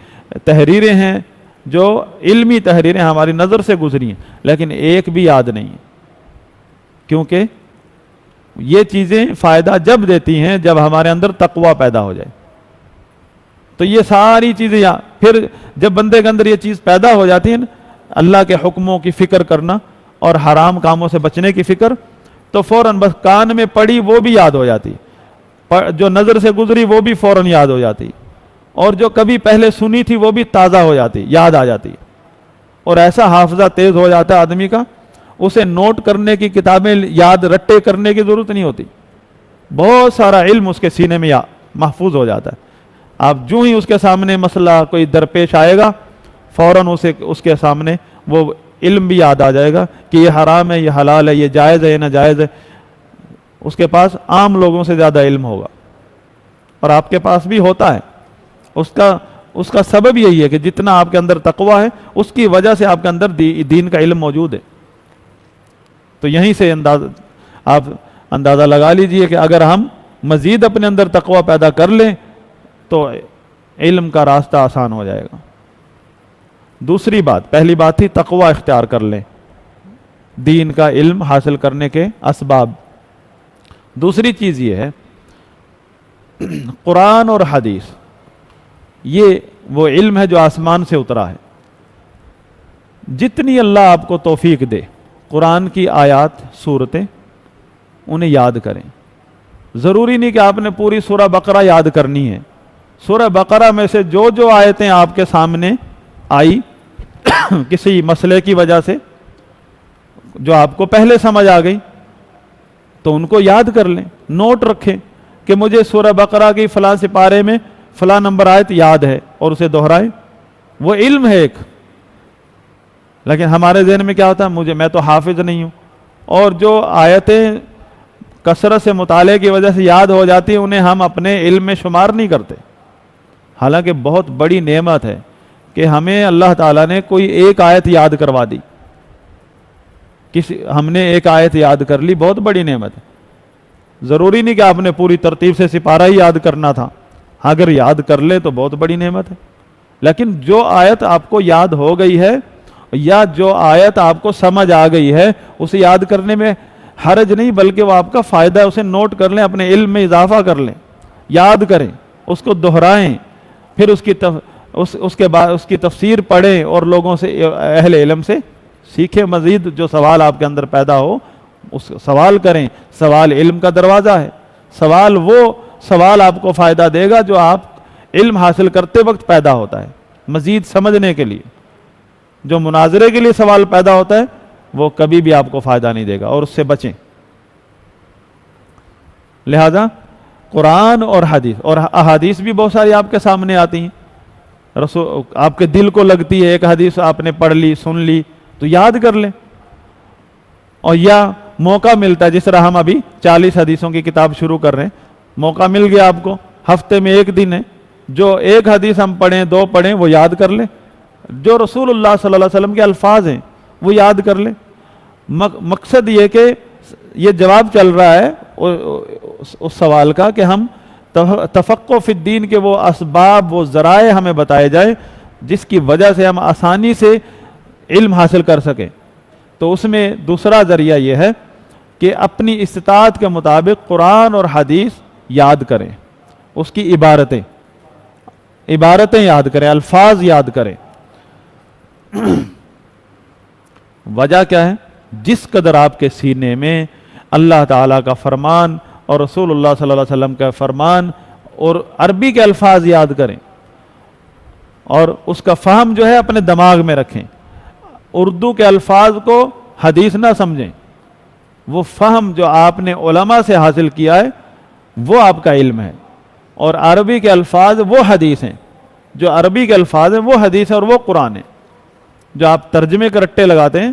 تحریریں ہیں جو علمی تحریریں ہماری نظر سے گزری ہیں، لیکن ایک بھی یاد نہیں ہے. کیونکہ یہ چیزیں فائدہ جب دیتی ہیں جب ہمارے اندر تقویٰ پیدا ہو جائے. تو یہ ساری چیزیں پھر جب بندے کے اندر یہ چیز پیدا ہو جاتی ہے نا، اللہ کے حکموں کی فکر کرنا اور حرام کاموں سے بچنے کی فکر، تو فوراً بس کان میں پڑی وہ بھی یاد ہو جاتی، جو نظر سے گزری وہ بھی فوراً یاد ہو جاتی، اور جو کبھی پہلے سنی تھی وہ بھی تازہ ہو جاتی، یاد آ جاتی. اور ایسا حافظہ تیز ہو جاتا ہے آدمی کا، اسے نوٹ کرنے کی کتابیں یاد رٹے کرنے کی ضرورت نہیں ہوتی. بہت سارا علم اس کے سینے میں محفوظ ہو جاتا ہے. آپ جو ہی اس کے سامنے مسئلہ کوئی درپیش آئے گا، فوراً اس کے سامنے وہ علم بھی یاد آ جائے گا کہ یہ حرام ہے، یہ حلال ہے، یہ جائز ہے، یہ ناجائز ہے. اس کے پاس عام لوگوں سے زیادہ علم ہوگا، اور آپ کے پاس بھی ہوتا ہے. اس کا سبب یہی ہے کہ جتنا آپ کے اندر تقویٰ ہے اس کی وجہ سے آپ کے اندر دین کا علم موجود ہے. تو یہیں سے آپ اندازہ لگا لیجئے کہ اگر ہم مزید اپنے اندر تقویٰ پیدا کر لیں تو علم کا راستہ آسان ہو جائے گا. دوسری بات، پہلی بات تھی تقویٰ اختیار کر لیں، دین کا علم حاصل کرنے کے اسباب. دوسری چیز یہ ہے قرآن اور حدیث، یہ وہ علم ہے جو آسمان سے اترا ہے. جتنی اللہ آپ کو توفیق دے، قرآن کی آیات، سورتیں، انہیں یاد کریں. ضروری نہیں کہ آپ نے پوری سورہ بقرہ یاد کرنی ہے. سورہ بقرہ میں سے جو آیتیں آپ کے سامنے آئی کسی مسئلے کی وجہ سے، جو آپ کو پہلے سمجھ آ گئی، تو ان کو یاد کر لیں، نوٹ رکھیں کہ مجھے سورہ بقرہ کی فلاں سپارے میں فلاں نمبر آیت یاد ہے، اور اسے دہرائیں. وہ علم ہے ایک. لیکن ہمارے ذہن میں کیا ہوتا ہے، میں تو حافظ نہیں ہوں، اور جو آیتیں کثرت سے مطالعے کی وجہ سے یاد ہو جاتی ہیں انہیں ہم اپنے علم میں شمار نہیں کرتے. حالانکہ بہت بڑی نعمت ہے کہ ہمیں اللہ تعالیٰ نے کوئی ایک آیت یاد کروا دی. ہم نے ایک آیت یاد کر لی، بہت بڑی نعمت ہے. ضروری نہیں کہ آپ نے پوری ترتیب سے سپارہ ہی یاد کرنا تھا. اگر یاد کر لے تو بہت بڑی نعمت ہے. لیکن جو آیت آپ کو یاد ہو گئی ہے یا جو آیت آپ کو سمجھ آ گئی ہے، اسے یاد کرنے میں حرج نہیں، بلکہ وہ آپ کا فائدہ ہے. اسے نوٹ کر لیں، اپنے علم میں اضافہ کر لیں، یاد کریں، اس کو دہرائیں، پھر اس کے بعد اس کی تفسیر پڑھیں اور لوگوں سے، اہل علم سے سیکھیں. مزید جو سوال آپ کے اندر پیدا ہو اس سوال کریں. سوال علم کا دروازہ ہے. وہ سوال آپ کو فائدہ دے گا جو آپ علم حاصل کرتے وقت پیدا ہوتا ہے مزید سمجھنے کے لیے. جو مناظرے کے لیے سوال پیدا ہوتا ہے وہ کبھی بھی آپ کو فائدہ نہیں دے گا، اور اس سے بچیں. لہذا قرآن اور حدیث اور احادیث بھی بہت ساری آپ کے سامنے آتی ہیں. آپ کے دل کو لگتی ہے، ایک حدیث آپ نے پڑھ لی، سن لی تو یاد کر لیں. اور یا موقع ملتا ہے، جس طرح ہم ابھی 40 حدیثوں کی کتاب شروع کر رہے ہیں، موقع مل گیا آپ کو، ہفتے میں ایک دن ہے، جو ایک حدیث ہم پڑھیں، 2 پڑھیں، وہ یاد کر لیں. جو رسول اللہ صلی اللہ علیہ وسلم کے الفاظ ہیں وہ یاد کر لیں. مقصد یہ کہ یہ جواب چل رہا ہے اس سوال کا کہ ہم تفقہ فی الدین کے وہ اسباب، وہ ذرائع ہمیں بتائے جائے جس کی وجہ سے ہم آسانی سے علم حاصل کر سکیں. تو اس میں دوسرا ذریعہ یہ ہے کہ اپنی استطاعت کے مطابق قرآن اور حدیث یاد کریں، اس کی عبارتیں یاد کریں، الفاظ یاد کریں. وجہ کیا ہے؟ جس قدر آپ کے سینے میں اللہ تعالیٰ کا فرمان اور رسول اللہ صلی اللہ علیہ وسلم کا فرمان اور عربی کے الفاظ یاد کریں اور اس کا فہم جو ہے اپنے دماغ میں رکھیں. اردو کے الفاظ کو حدیث نہ سمجھیں، وہ فہم جو آپ نے علماء سے حاصل کیا ہے وہ آپ کا علم ہے، اور عربی کے الفاظ وہ حدیث ہیں. جو عربی کے الفاظ ہیں وہ حدیث ہے اور وہ قرآن ہے. جو آپ ترجمے کے رٹے لگاتے ہیں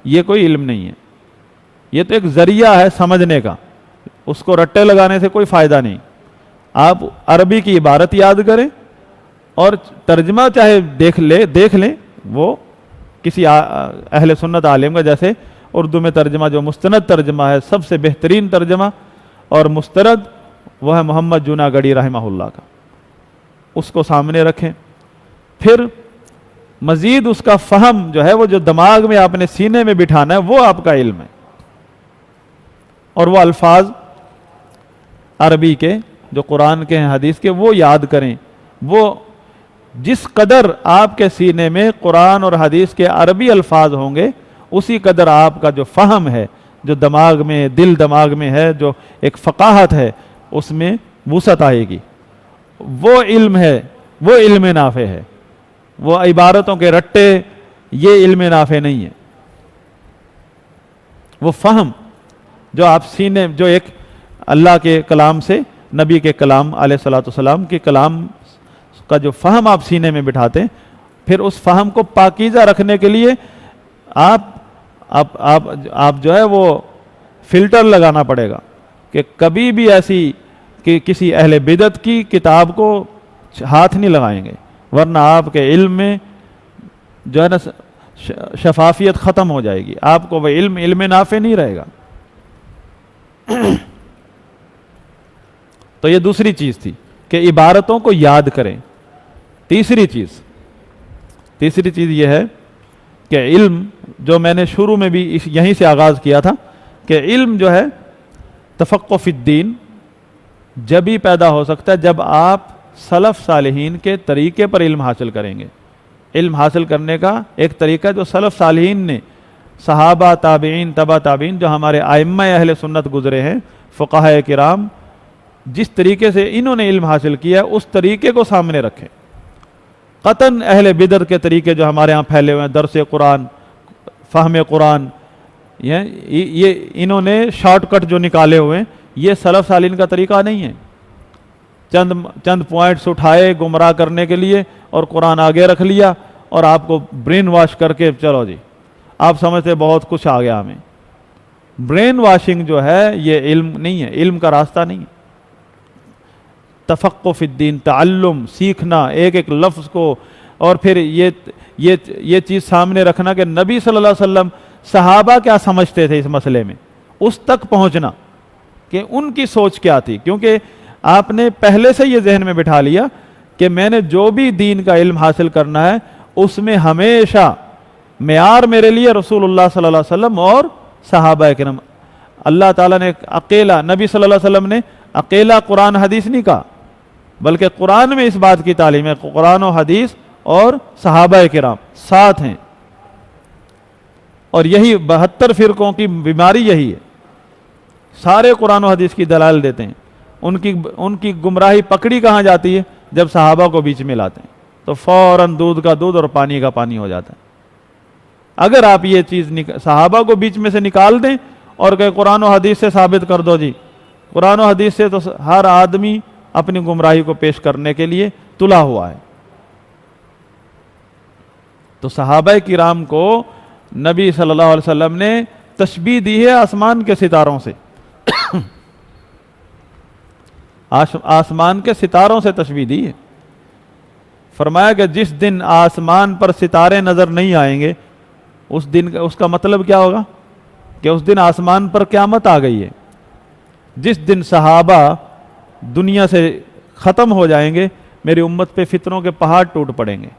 یہ کوئی علم نہیں ہے، یہ تو ایک ذریعہ ہے سمجھنے کا، اس کو رٹے لگانے سے کوئی فائدہ نہیں. آپ عربی کی عبارت یاد کریں اور ترجمہ چاہے دیکھ لیں وہ کسی اہل سنت عالم کا، جیسے اردو میں ترجمہ جو مستند ترجمہ ہے، سب سے بہترین ترجمہ اور مستند وہ ہے محمد جوناگڑھی رحمہ اللہ کا، اس کو سامنے رکھیں. پھر مزید اس کا فہم جو ہے وہ جو دماغ میں آپ نے سینے میں بٹھانا ہے وہ آپ کا علم ہے. اور وہ الفاظ عربی کے جو قرآن کے ہیں، حدیث کے، وہ یاد کریں. وہ جس قدر آپ کے سینے میں قرآن اور حدیث کے عربی الفاظ ہوں گے اسی قدر آپ کا جو فہم ہے، جو دماغ میں، دل دماغ میں ہے، جو ایک فقاہت ہے، اس میں وسعت آئے گی. وہ علم ہے، وہ علم نافع ہے. وہ عبارتوں کے رٹے یہ علم نافع نہیں ہے. وہ فہم جو آپ سینے، جو ایک اللہ کے کلام سے، نبی کے کلام علیہ الصلوۃ والسلام کے کلام کا جو فہم آپ سینے میں بٹھاتے ہیں، پھر اس فہم کو پاکیزہ رکھنے کے لیے آپ جو ہے وہ فلٹر لگانا پڑے گا کہ کبھی بھی ایسی کہ کسی اہل بدعت کی کتاب کو ہاتھ نہیں لگائیں گے، ورنہ آپ کے علم میں جو ہے نا شفافیت ختم ہو جائے گی، آپ کو وہ علم نافع نہیں رہے گا. تو یہ دوسری چیز تھی کہ عبارتوں کو یاد کریں. تیسری چیز یہ ہے کہ علم، جو میں نے شروع میں بھی یہیں سے آغاز کیا تھا، کہ علم جو ہے تفقہ فی الدین جب ہی پیدا ہو سکتا ہے جب آپ سلف صالحین کے طریقے پر علم حاصل کریں گے. علم حاصل کرنے کا ایک طریقہ جو سلف صالحین نے، صحابہ، تابعین، تبع تابعین، جو ہمارے ائمہ اہل سنت گزرے ہیں، فقہاء کرام، جس طریقے سے انہوں نے علم حاصل کیا ہے اس طریقے کو سامنے رکھیں. قطعاً اہل بدعت کے طریقے جو ہمارے ہاں پھیلے ہوئے ہیں، درس قرآن، فہم قرآن، یہ انہوں نے شارٹ کٹ جو نکالے ہوئے ہیں، یہ سلف صالحین کا طریقہ نہیں ہے. چند پوائنٹس اٹھائے گمراہ کرنے کے لیے اور قرآن آگے رکھ لیا اور آپ کو برین واش کر کے چلو جی آپ سمجھتے بہت کچھ آ گیا ہمیں. برین واشنگ جو ہے یہ علم نہیں ہے، علم کا راستہ نہیں ہے. تفقہ فی الدین، تعلم، سیکھنا ایک ایک لفظ کو، اور پھر یہ چیز سامنے رکھنا کہ نبی صلی اللہ علیہ وسلم صحابہ کیا سمجھتے تھے اس مسئلے میں، اس تک پہنچنا کہ ان کی سوچ کیا تھی. کیونکہ آپ نے پہلے سے یہ ذہن میں بٹھا لیا کہ میں نے جو بھی دین کا علم حاصل کرنا ہے اس میں ہمیشہ معیار میرے لیے رسول اللہ صلی اللہ علیہ وسلم اور صحابہ کرام. اللہ تعالیٰ نے اکیلا، نبی صلی اللہ علیہ وسلم نے اکیلا قرآن حدیث نہیں کہا، بلکہ قرآن میں اس بات کی تعلیم ہے، قرآن و حدیث اور صحابہ کرام ساتھ ہیں. اور یہی 72 فرقوں کی بیماری یہی ہے، سارے قرآن و حدیث کی دلائل دیتے ہیں، ان کی گمراہی پکڑی کہاں جاتی ہے؟ جب صحابہ کو بیچ میں لاتے ہیں تو فوراً دودھ کا دودھ اور پانی کا پانی ہو جاتا ہے. اگر آپ یہ چیز صحابہ کو بیچ میں سے نکال دیں اور کہ قرآن و حدیث سے ثابت کر دو، جی قرآن و حدیث سے تو ہر آدمی اپنی گمراہی کو پیش کرنے کے لیے تلا ہوا ہے. تو صحابہ کرام کو نبی صلی اللہ علیہ وسلم نے تشبیہ دی ہے آسمان کے ستاروں سے. آسمان کے ستاروں سے تشبیہ دی ہے. فرمایا کہ جس دن آسمان پر ستارے نظر نہیں آئیں گے اس دن اس کا مطلب کیا ہوگا؟ کہ اس دن آسمان پر قیامت آ گئی ہے، جس دن صحابہ دنیا سے ختم ہو جائیں گے، میری امت پہ فتنوں کے پہاڑ ٹوٹ پڑیں گے،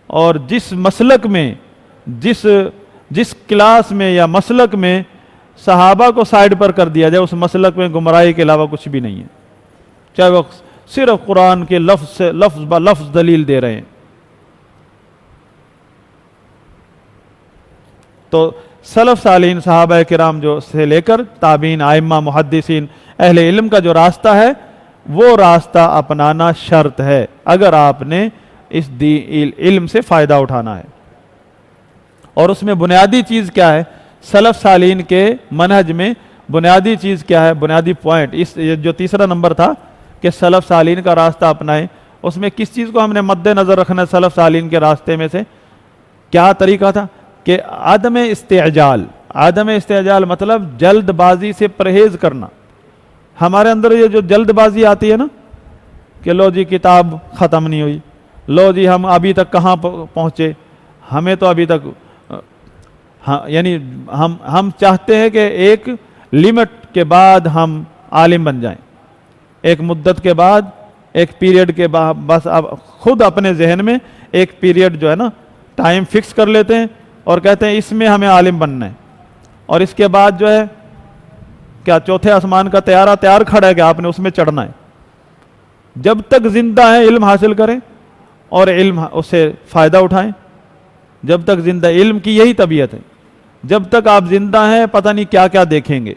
اور جس مسلک میں جس کلاس میں یا مسلک میں صحابہ کو سائڈ پر کر دیا جائے، اس مسلک میں گمراہی کے علاوہ کچھ بھی نہیں ہے، چاہے وہ صرف قرآن کے لفظ با لفظ دلیل دے رہے ہیں۔ تو سلف صالحین صحابہ کرام جو سے لے کر تابعین، ائمہ، محدثین، اہل علم کا جو راستہ ہے، وہ راستہ اپنانا شرط ہے اگر آپ نے اس علم سے فائدہ اٹھانا ہے۔ اور اس میں بنیادی چیز کیا ہے؟ سلف صالحین کے منہج میں بنیادی چیز کیا ہے؟ بنیادی پوائنٹ، یہ جو تیسرا نمبر تھا کہ سلف صالحین کا راستہ اپنائیں، اس میں کس چیز کو ہم نے مد نظر رکھنا ہے؟ سلف صالحین کے راستے میں سے کیا طریقہ تھا کہ عدم استعجال مطلب جلد بازی سے پرہیز کرنا۔ ہمارے اندر یہ جو جلد بازی آتی ہے نا کہ لو جی کتاب ختم نہیں ہوئی، لو جی ہم ابھی تک کہاں پہنچے، ہمیں تو ابھی تک یعنی ہم چاہتے ہیں کہ ایک لمٹ کے بعد ہم عالم بن جائیں، ایک مدت کے بعد، ایک پیریڈ کے بعد، بس اب خود اپنے ذہن میں ایک پیریڈ جو ہے نا ٹائم فکس کر لیتے ہیں اور کہتے ہیں اس میں ہمیں عالم بننا ہے، اور اس کے بعد جو ہے کیا چوتھے آسمان کا طیارہ تیار کھڑا ہے کہ آپ نے اس میں چڑھنا ہے۔ جب تک زندہ ہیں علم حاصل کریں اور علم اس سے فائدہ اٹھائیں، جب تک زندہ، علم کی یہی طبیعت ہے، جب تک آپ زندہ ہیں پتہ نہیں کیا کیا دیکھیں گے۔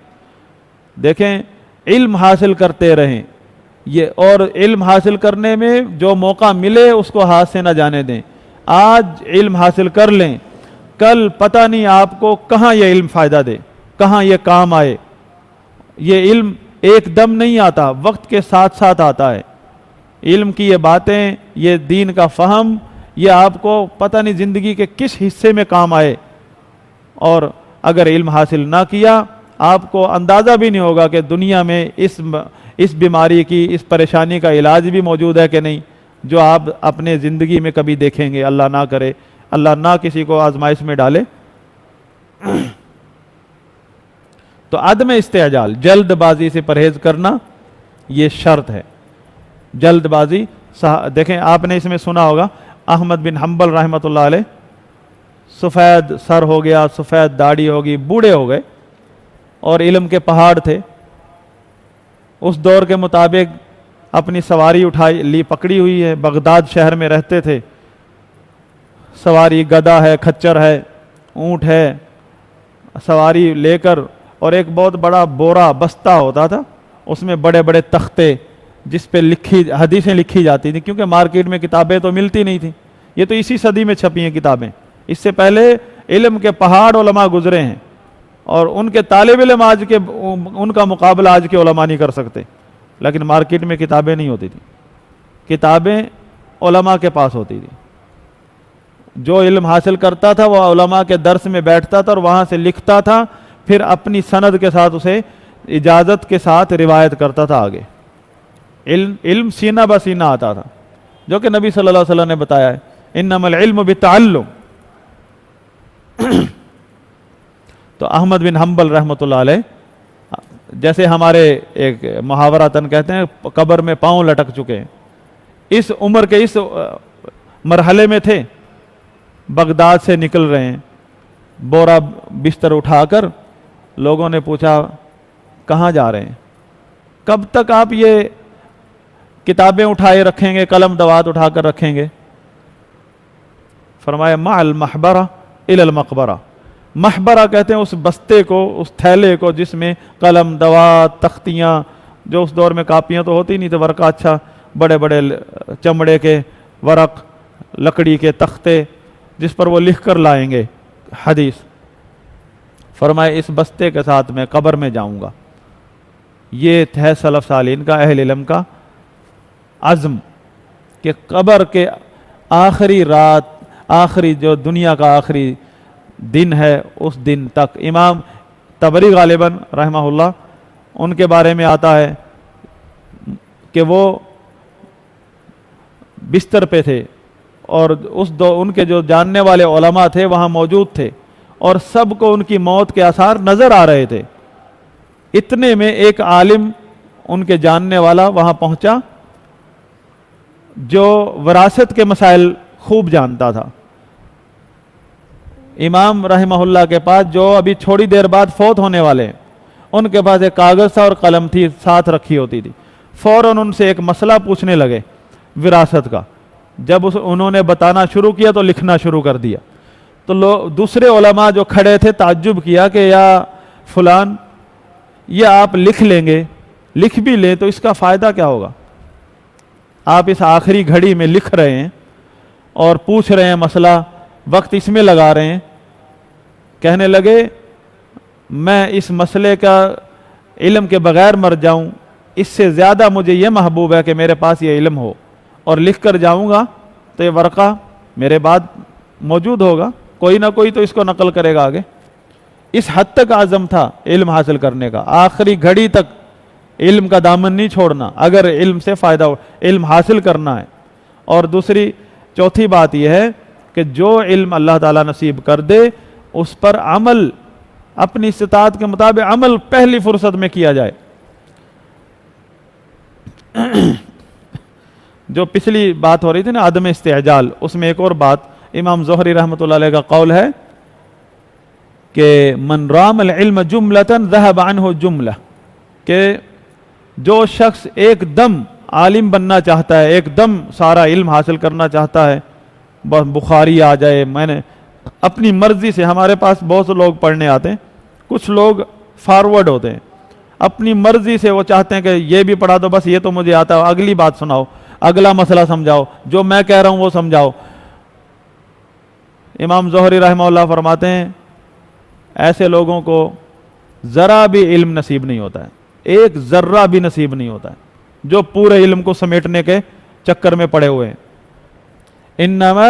دیکھیں، علم حاصل کرتے رہیں، اور علم حاصل کرنے میں جو موقع ملے اس کو ہاتھ سے نہ جانے دیں۔ آج علم حاصل کر لیں، کل پتہ نہیں آپ کو کہاں یہ علم فائدہ دے، کہاں یہ کام آئے۔ یہ علم ایک دم نہیں آتا، وقت کے ساتھ ساتھ آتا ہے۔ علم کی یہ باتیں، یہ دین کا فہم، یہ آپ کو پتہ نہیں زندگی کے کس حصے میں کام آئے، اور اگر علم حاصل نہ کیا آپ کو اندازہ بھی نہیں ہوگا کہ دنیا میں اس بیماری کی، اس پریشانی کا علاج بھی موجود ہے کہ نہیں، جو آپ اپنے زندگی میں کبھی دیکھیں گے۔ اللہ نہ کرے، اللہ نہ کسی کو آزمائش میں ڈالے۔ تو عدم استعجال، جلد بازی سے پرہیز کرنا، یہ شرط ہے۔ جلد بازی، دیکھیں آپ نے اس میں سنا ہوگا احمد بن حنبل رحمۃ اللہ علیہ، سفید سر ہو گیا، سفید داڑھی ہوگی، بوڑھے ہو گئے، اور علم کے پہاڑ تھے۔ اس دور کے مطابق اپنی سواری پکڑی ہوئی ہے، بغداد شہر میں رہتے تھے، سواری گدھا ہے، کھچر ہے، اونٹ ہے، سواری لے کر، اور ایک بہت بڑا بورا بستہ ہوتا تھا، اس میں بڑے بڑے تختے جس پہ حدیثیں لکھی جاتی تھیں، کیونکہ مارکیٹ میں کتابیں تو ملتی نہیں تھیں، یہ تو اسی صدی میں چھپی ہیں کتابیں۔ اس سے پہلے علم کے پہاڑ علماء گزرے ہیں، اور ان کے طالب علم ان کا مقابلہ آج کے علماء نہیں کر سکتے، لیکن مارکیٹ میں کتابیں نہیں ہوتی تھیں، کتابیں علماء کے پاس ہوتی تھیں۔ جو علم حاصل کرتا تھا وہ علماء کے درس میں بیٹھتا تھا اور وہاں سے لکھتا تھا، پھر اپنی سند کے ساتھ اسے اجازت کے ساتھ روایت کرتا تھا آگے۔ علم سینہ بسینہ آتا تھا، جو کہ نبی صلی اللہ علیہ وسلم نے بتایا ہے، انما العلم بالتعلم۔ تو احمد بن حنبل رحمۃ اللہ علیہ، جیسے ہمارے ایک محاوراتن کہتے ہیں قبر میں پاؤں لٹک چکے ہیں، اس عمر کے اس مرحلے میں تھے، بغداد سے نکل رہے ہیں، بورا بستر اٹھا کر۔ لوگوں نے پوچھا کہاں جا رہے ہیں، کب تک آپ یہ کتابیں اٹھائے رکھیں گے، قلم دوات اٹھا کر رکھیں گے؟ فرمایا مع المحبرہ الی المقبرہ۔ محبرہ کہتے ہیں اس بستے کو، اس تھیلے کو جس میں قلم دوات، تختیاں، جو اس دور میں کاپیاں تو ہوتی نہیں تھے، ورقہ اچھا، بڑے بڑے چمڑے کے ورق، لکڑی کے تختے جس پر وہ لکھ کر لائیں گے حدیث۔ فرمایا اس بستے کے ساتھ میں قبر میں جاؤں گا۔ یہ ہے سلف صالحین کا، اہل علم کا عزم، کہ قبر کے آخری رات، آخری جو دنیا کا آخری دن ہے، اس دن تک۔ امام طبری غالباً رحمہ اللہ، ان کے بارے میں آتا ہے کہ وہ بستر پہ تھے، اور ان کے جو جاننے والے علماء تھے وہاں موجود تھے، اور سب کو ان کی موت کے آثار نظر آ رہے تھے۔ اتنے میں ایک عالم ان کے جاننے والا وہاں پہنچا جو وراثت کے مسائل خوب جانتا تھا۔ امام رحمہ اللہ کے پاس، جو ابھی تھوڑی دیر بعد فوت ہونے والے ہیں، ان کے پاس ایک کاغذ تھا اور قلم تھی، ساتھ رکھی ہوتی تھی۔ فوراً ان سے ایک مسئلہ پوچھنے لگے وراثت کا۔ جب انہوں نے بتانا شروع کیا تو لکھنا شروع کر دیا۔ تو دوسرے علماء جو کھڑے تھے تعجب کیا کہ یا فلان، یہ آپ لکھ لیں گے، لکھ بھی لیں تو اس کا فائدہ کیا ہوگا؟ آپ اس آخری گھڑی میں لکھ رہے ہیں اور پوچھ رہے ہیں مسئلہ، وقت اس میں لگا رہے ہیں۔ کہنے لگے میں اس مسئلے کا علم کے بغیر مر جاؤں، اس سے زیادہ مجھے یہ محبوب ہے کہ میرے پاس یہ علم ہو، اور لکھ کر جاؤں گا تو یہ ورقہ میرے بعد موجود ہوگا، کوئی نہ کوئی تو اس کو نقل کرے گا آگے۔ اس حد تک عزم تھا علم حاصل کرنے کا، آخری گھڑی تک علم کا دامن نہیں چھوڑنا اگر علم سے فائدہ ہو، علم حاصل کرنا ہے۔ اور چوتھی بات یہ ہے کہ جو علم اللہ تعالیٰ نصیب کر دے اس پر عمل، اپنی استطاعت کے مطابق عمل پہلی فرصت میں کیا جائے۔ جو پچھلی بات ہو رہی تھی نا عدم استعجال، اس میں ایک اور بات امام زہری رحمۃ اللہ علیہ کا قول ہے کہ من رام العلم جملۃ ذهب عنہ جملہ، کہ جو شخص ایک دم عالم بننا چاہتا ہے، ایک دم سارا علم حاصل کرنا چاہتا ہے، بخاری آ جائے، میں نے اپنی مرضی سے، ہمارے پاس بہت سے لوگ پڑھنے آتے ہیں، کچھ لوگ فارورڈ ہوتے ہیں، اپنی مرضی سے وہ چاہتے ہیں کہ یہ بھی پڑھا دو، بس یہ تو مجھے آتا ہے، اگلی بات سناؤ، اگلا مسئلہ سمجھاؤ، جو میں کہہ رہا ہوں وہ سمجھاؤ۔ امام زہری رحمہ اللہ فرماتے ہیں ایسے لوگوں کو ذرا بھی علم نصیب نہیں ہوتا ہے، ایک ذرہ بھی نصیب نہیں ہوتا ہے، جو پورے علم کو سمیٹنے کے چکر میں پڑے ہوئے ہیں۔ انما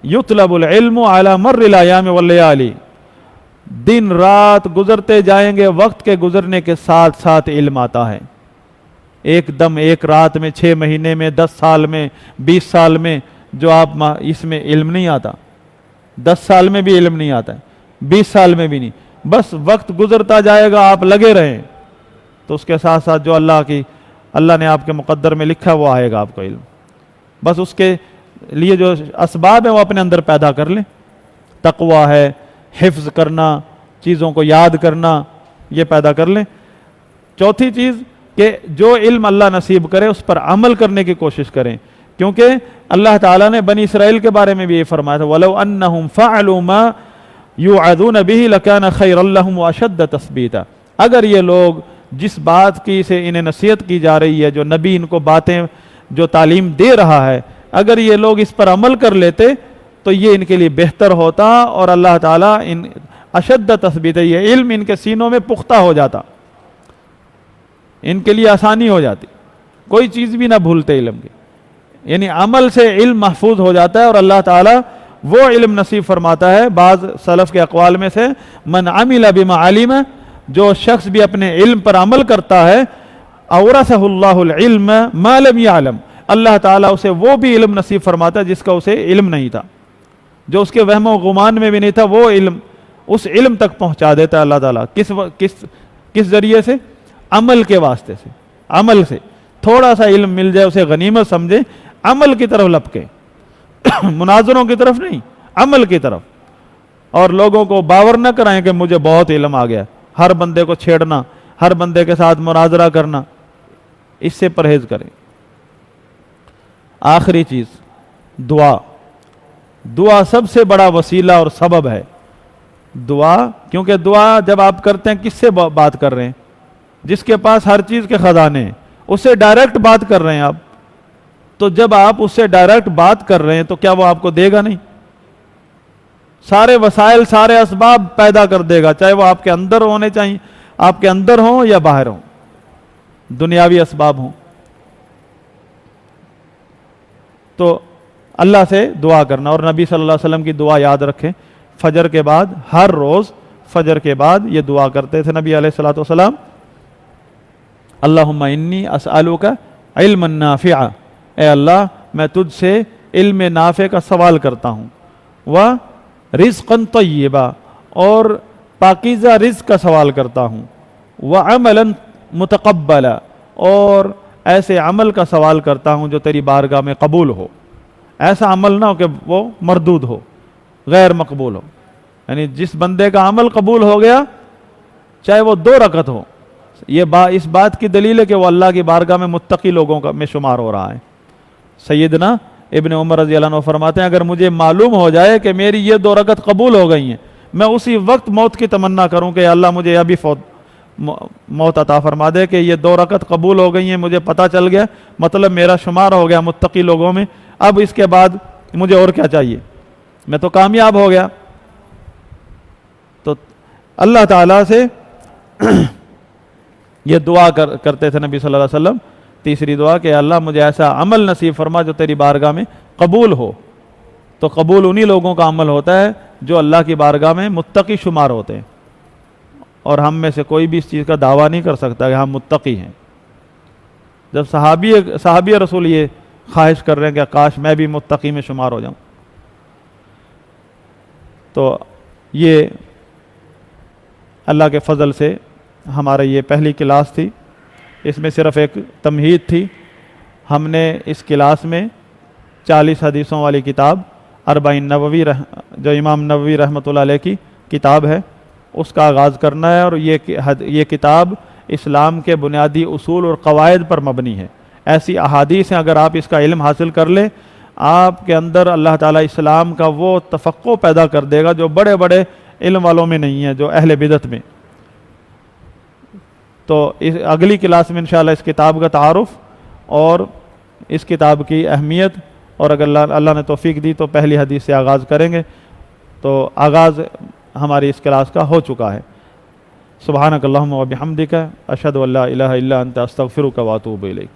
یطلب العلم علی مر الایام واللیالی، دن رات گزرتے جائیں گے، وقت کے گزرنے کے ساتھ ساتھ علم آتا ہے۔ ایک دم ایک رات میں، 6 مہینے میں، 10 سال میں، 20 سال میں جو آپ اس میں علم نہیں آتا، 10 سال میں بھی علم نہیں آتا ہے، 20 سال میں بھی نہیں، بس وقت گزرتا جائے گا، آپ لگے رہیں تو اس کے ساتھ ساتھ جو اللہ نے آپ کے مقدر میں لکھا وہ آئے گا آپ کو علم۔ بس اس کے لیے جو اسباب ہیں وہ اپنے اندر پیدا کر لیں، تقوی ہے، حفظ کرنا، چیزوں کو یاد کرنا، یہ پیدا کر لیں۔ چوتھی چیز کہ جو علم اللہ نصیب کرے اس پر عمل کرنے کی کوشش کریں، کیونکہ اللہ تعالیٰ نے بنی اسرائیل کے بارے میں بھی یہ فرمایا تھا وَلَوْ أَنَّهُمْ فَعَلُوا مَا يُوعَظُونَ بِهِ لَكَانَ خَيْرًا لَهُمْ وَأَشَدَّ تَثْبِيتًا، اگر یہ لوگ جس بات کی سے انہیں نصیحت کی جا رہی ہے، جو نبی ان کو باتیں جو تعلیم دے رہا ہے، اگر یہ لوگ اس پر عمل کر لیتے تو یہ ان کے لیے بہتر ہوتا، اور اللہ تعالیٰ اشد تثبیت، یہ علم ان کے سینوں میں پختہ ہو جاتا، ان کے لیے آسانی ہو جاتی، کوئی چیز بھی نہ بھولتے علم کی، یعنی عمل سے علم محفوظ ہو جاتا ہے، اور اللہ تعالیٰ وہ علم نصیب فرماتا ہے۔ بعض سلف کے اقوال میں سے من عمل بما علم، جو شخص بھی اپنے علم پر عمل کرتا ہے، اورثہ اللہ العلم ما لم یعلم، اللہ تعالیٰ اسے وہ بھی علم نصیب فرماتا ہے جس کا اسے علم نہیں تھا، جو اس کے وہم و گمان میں بھی نہیں تھا، وہ علم اس علم تک پہنچا دیتا ہے اللہ تعالیٰ۔ کس ذریعے سے؟ عمل کے واسطے سے، عمل سے تھوڑا سا علم مل جائے اسے غنیمت سمجھے، عمل کی طرف لپکے، مناظروں کی طرف نہیں، عمل کی طرف، اور لوگوں کو باور نہ کرائیں کہ مجھے بہت علم آ گیا، ہر بندے کو چھیڑنا، ہر بندے کے ساتھ مناظرہ کرنا، اس سے پرہیز کریں۔ آخری چیز دعا، دعا سب سے بڑا وسیلہ اور سبب ہے، دعا، کیونکہ دعا جب آپ کرتے ہیں کس سے بات کر رہے ہیں؟ جس کے پاس ہر چیز کے خزانے ہیں، اس سے ڈائریکٹ بات کر رہے ہیں آپ، تو جب آپ اس سے ڈائریکٹ بات کر رہے ہیں تو کیا وہ آپ کو دے گا نہیں؟ سارے وسائل، سارے اسباب پیدا کر دے گا، چاہے وہ آپ کے اندر ہونے چاہیے، آپ کے اندر ہوں یا باہر ہوں، دنیاوی اسباب ہوں۔ تو اللہ سے دعا کرنا، اور نبی صلی اللہ علیہ وسلم کی دعا یاد رکھیں، فجر کے بعد، ہر روز فجر کے بعد یہ دعا کرتے تھے نبی علیہ الصلوۃ والسلام، اللہم انی اسألک علما نافعا، اے اللہ میں تجھ سے علم نافع کا سوال کرتا ہوں، رزقاً طیبا، اور پاکیزہ رزق کا سوال کرتا ہوں، وعملاً متقبلا، اور ایسے عمل کا سوال کرتا ہوں جو تیری بارگاہ میں قبول ہو، ایسا عمل نہ ہو کہ وہ مردود ہو، غیر مقبول ہو، یعنی جس بندے کا عمل قبول ہو گیا چاہے وہ 2 رکعت ہو، یہ اس بات کی دلیل ہے کہ وہ اللہ کی بارگاہ میں متقی لوگوں میں شمار ہو رہا ہے۔ سیدنا ابن عمر رضی اللہ عنہ فرماتے ہیں اگر مجھے معلوم ہو جائے کہ میری یہ 2 رکعت قبول ہو گئی ہیں، میں اسی وقت موت کی تمنا کروں کہ اللہ مجھے ابھی موت عطا فرما دے کہ یہ 2 رکعت قبول ہو گئی ہیں، مجھے پتہ چل گیا، مطلب میرا شمار ہو گیا متقی لوگوں میں، اب اس کے بعد مجھے اور کیا چاہیے، میں تو کامیاب ہو گیا۔ تو اللہ تعالیٰ سے یہ دعا کرتے تھے نبی صلی اللہ علیہ وسلم، تیسری دعا کہ اللہ مجھے ایسا عمل نصیب فرما جو تیری بارگاہ میں قبول ہو۔ تو قبول انہی لوگوں کا عمل ہوتا ہے جو اللہ کی بارگاہ میں متقی شمار ہوتے ہیں، اور ہم میں سے کوئی بھی اس چیز کا دعویٰ نہیں کر سکتا کہ ہم متقی ہیں۔ جب صحابی رسول یہ خواہش کر رہے ہیں کہ کاش میں بھی متقی میں شمار ہو جاؤں، تو یہ اللہ کے فضل سے ہمارے یہ پہلی کلاس تھی، اس میں صرف ایک تمہید تھی۔ ہم نے اس کلاس میں 40 حدیثوں والی کتاب 40 نووی جو امام نووی رحمۃ اللہ علیہ کی کتاب ہے اس کا آغاز کرنا ہے، اور یہ کتاب اسلام کے بنیادی اصول اور قواعد پر مبنی ہے۔ ایسی احادیث ہیں اگر آپ اس کا علم حاصل کر لیں، آپ کے اندر اللہ تعالیٰ اسلام کا وہ تفقہ پیدا کر دے گا جو بڑے بڑے علم والوں میں نہیں ہے، جو اہل بدعت میں۔ تو اگلی کلاس میں انشاءاللہ اس کتاب کا تعارف اور اس کتاب کی اہمیت، اور اگر اللہ نے توفیق دی تو پہلی حدیث سے آغاز کریں گے۔ تو آغاز ہماری اس کلاس کا ہو چکا ہے۔ سبحانک اللہم و بحمدک، اشہد ان لا الہ الا انت، استغفرک و اتوب الیک۔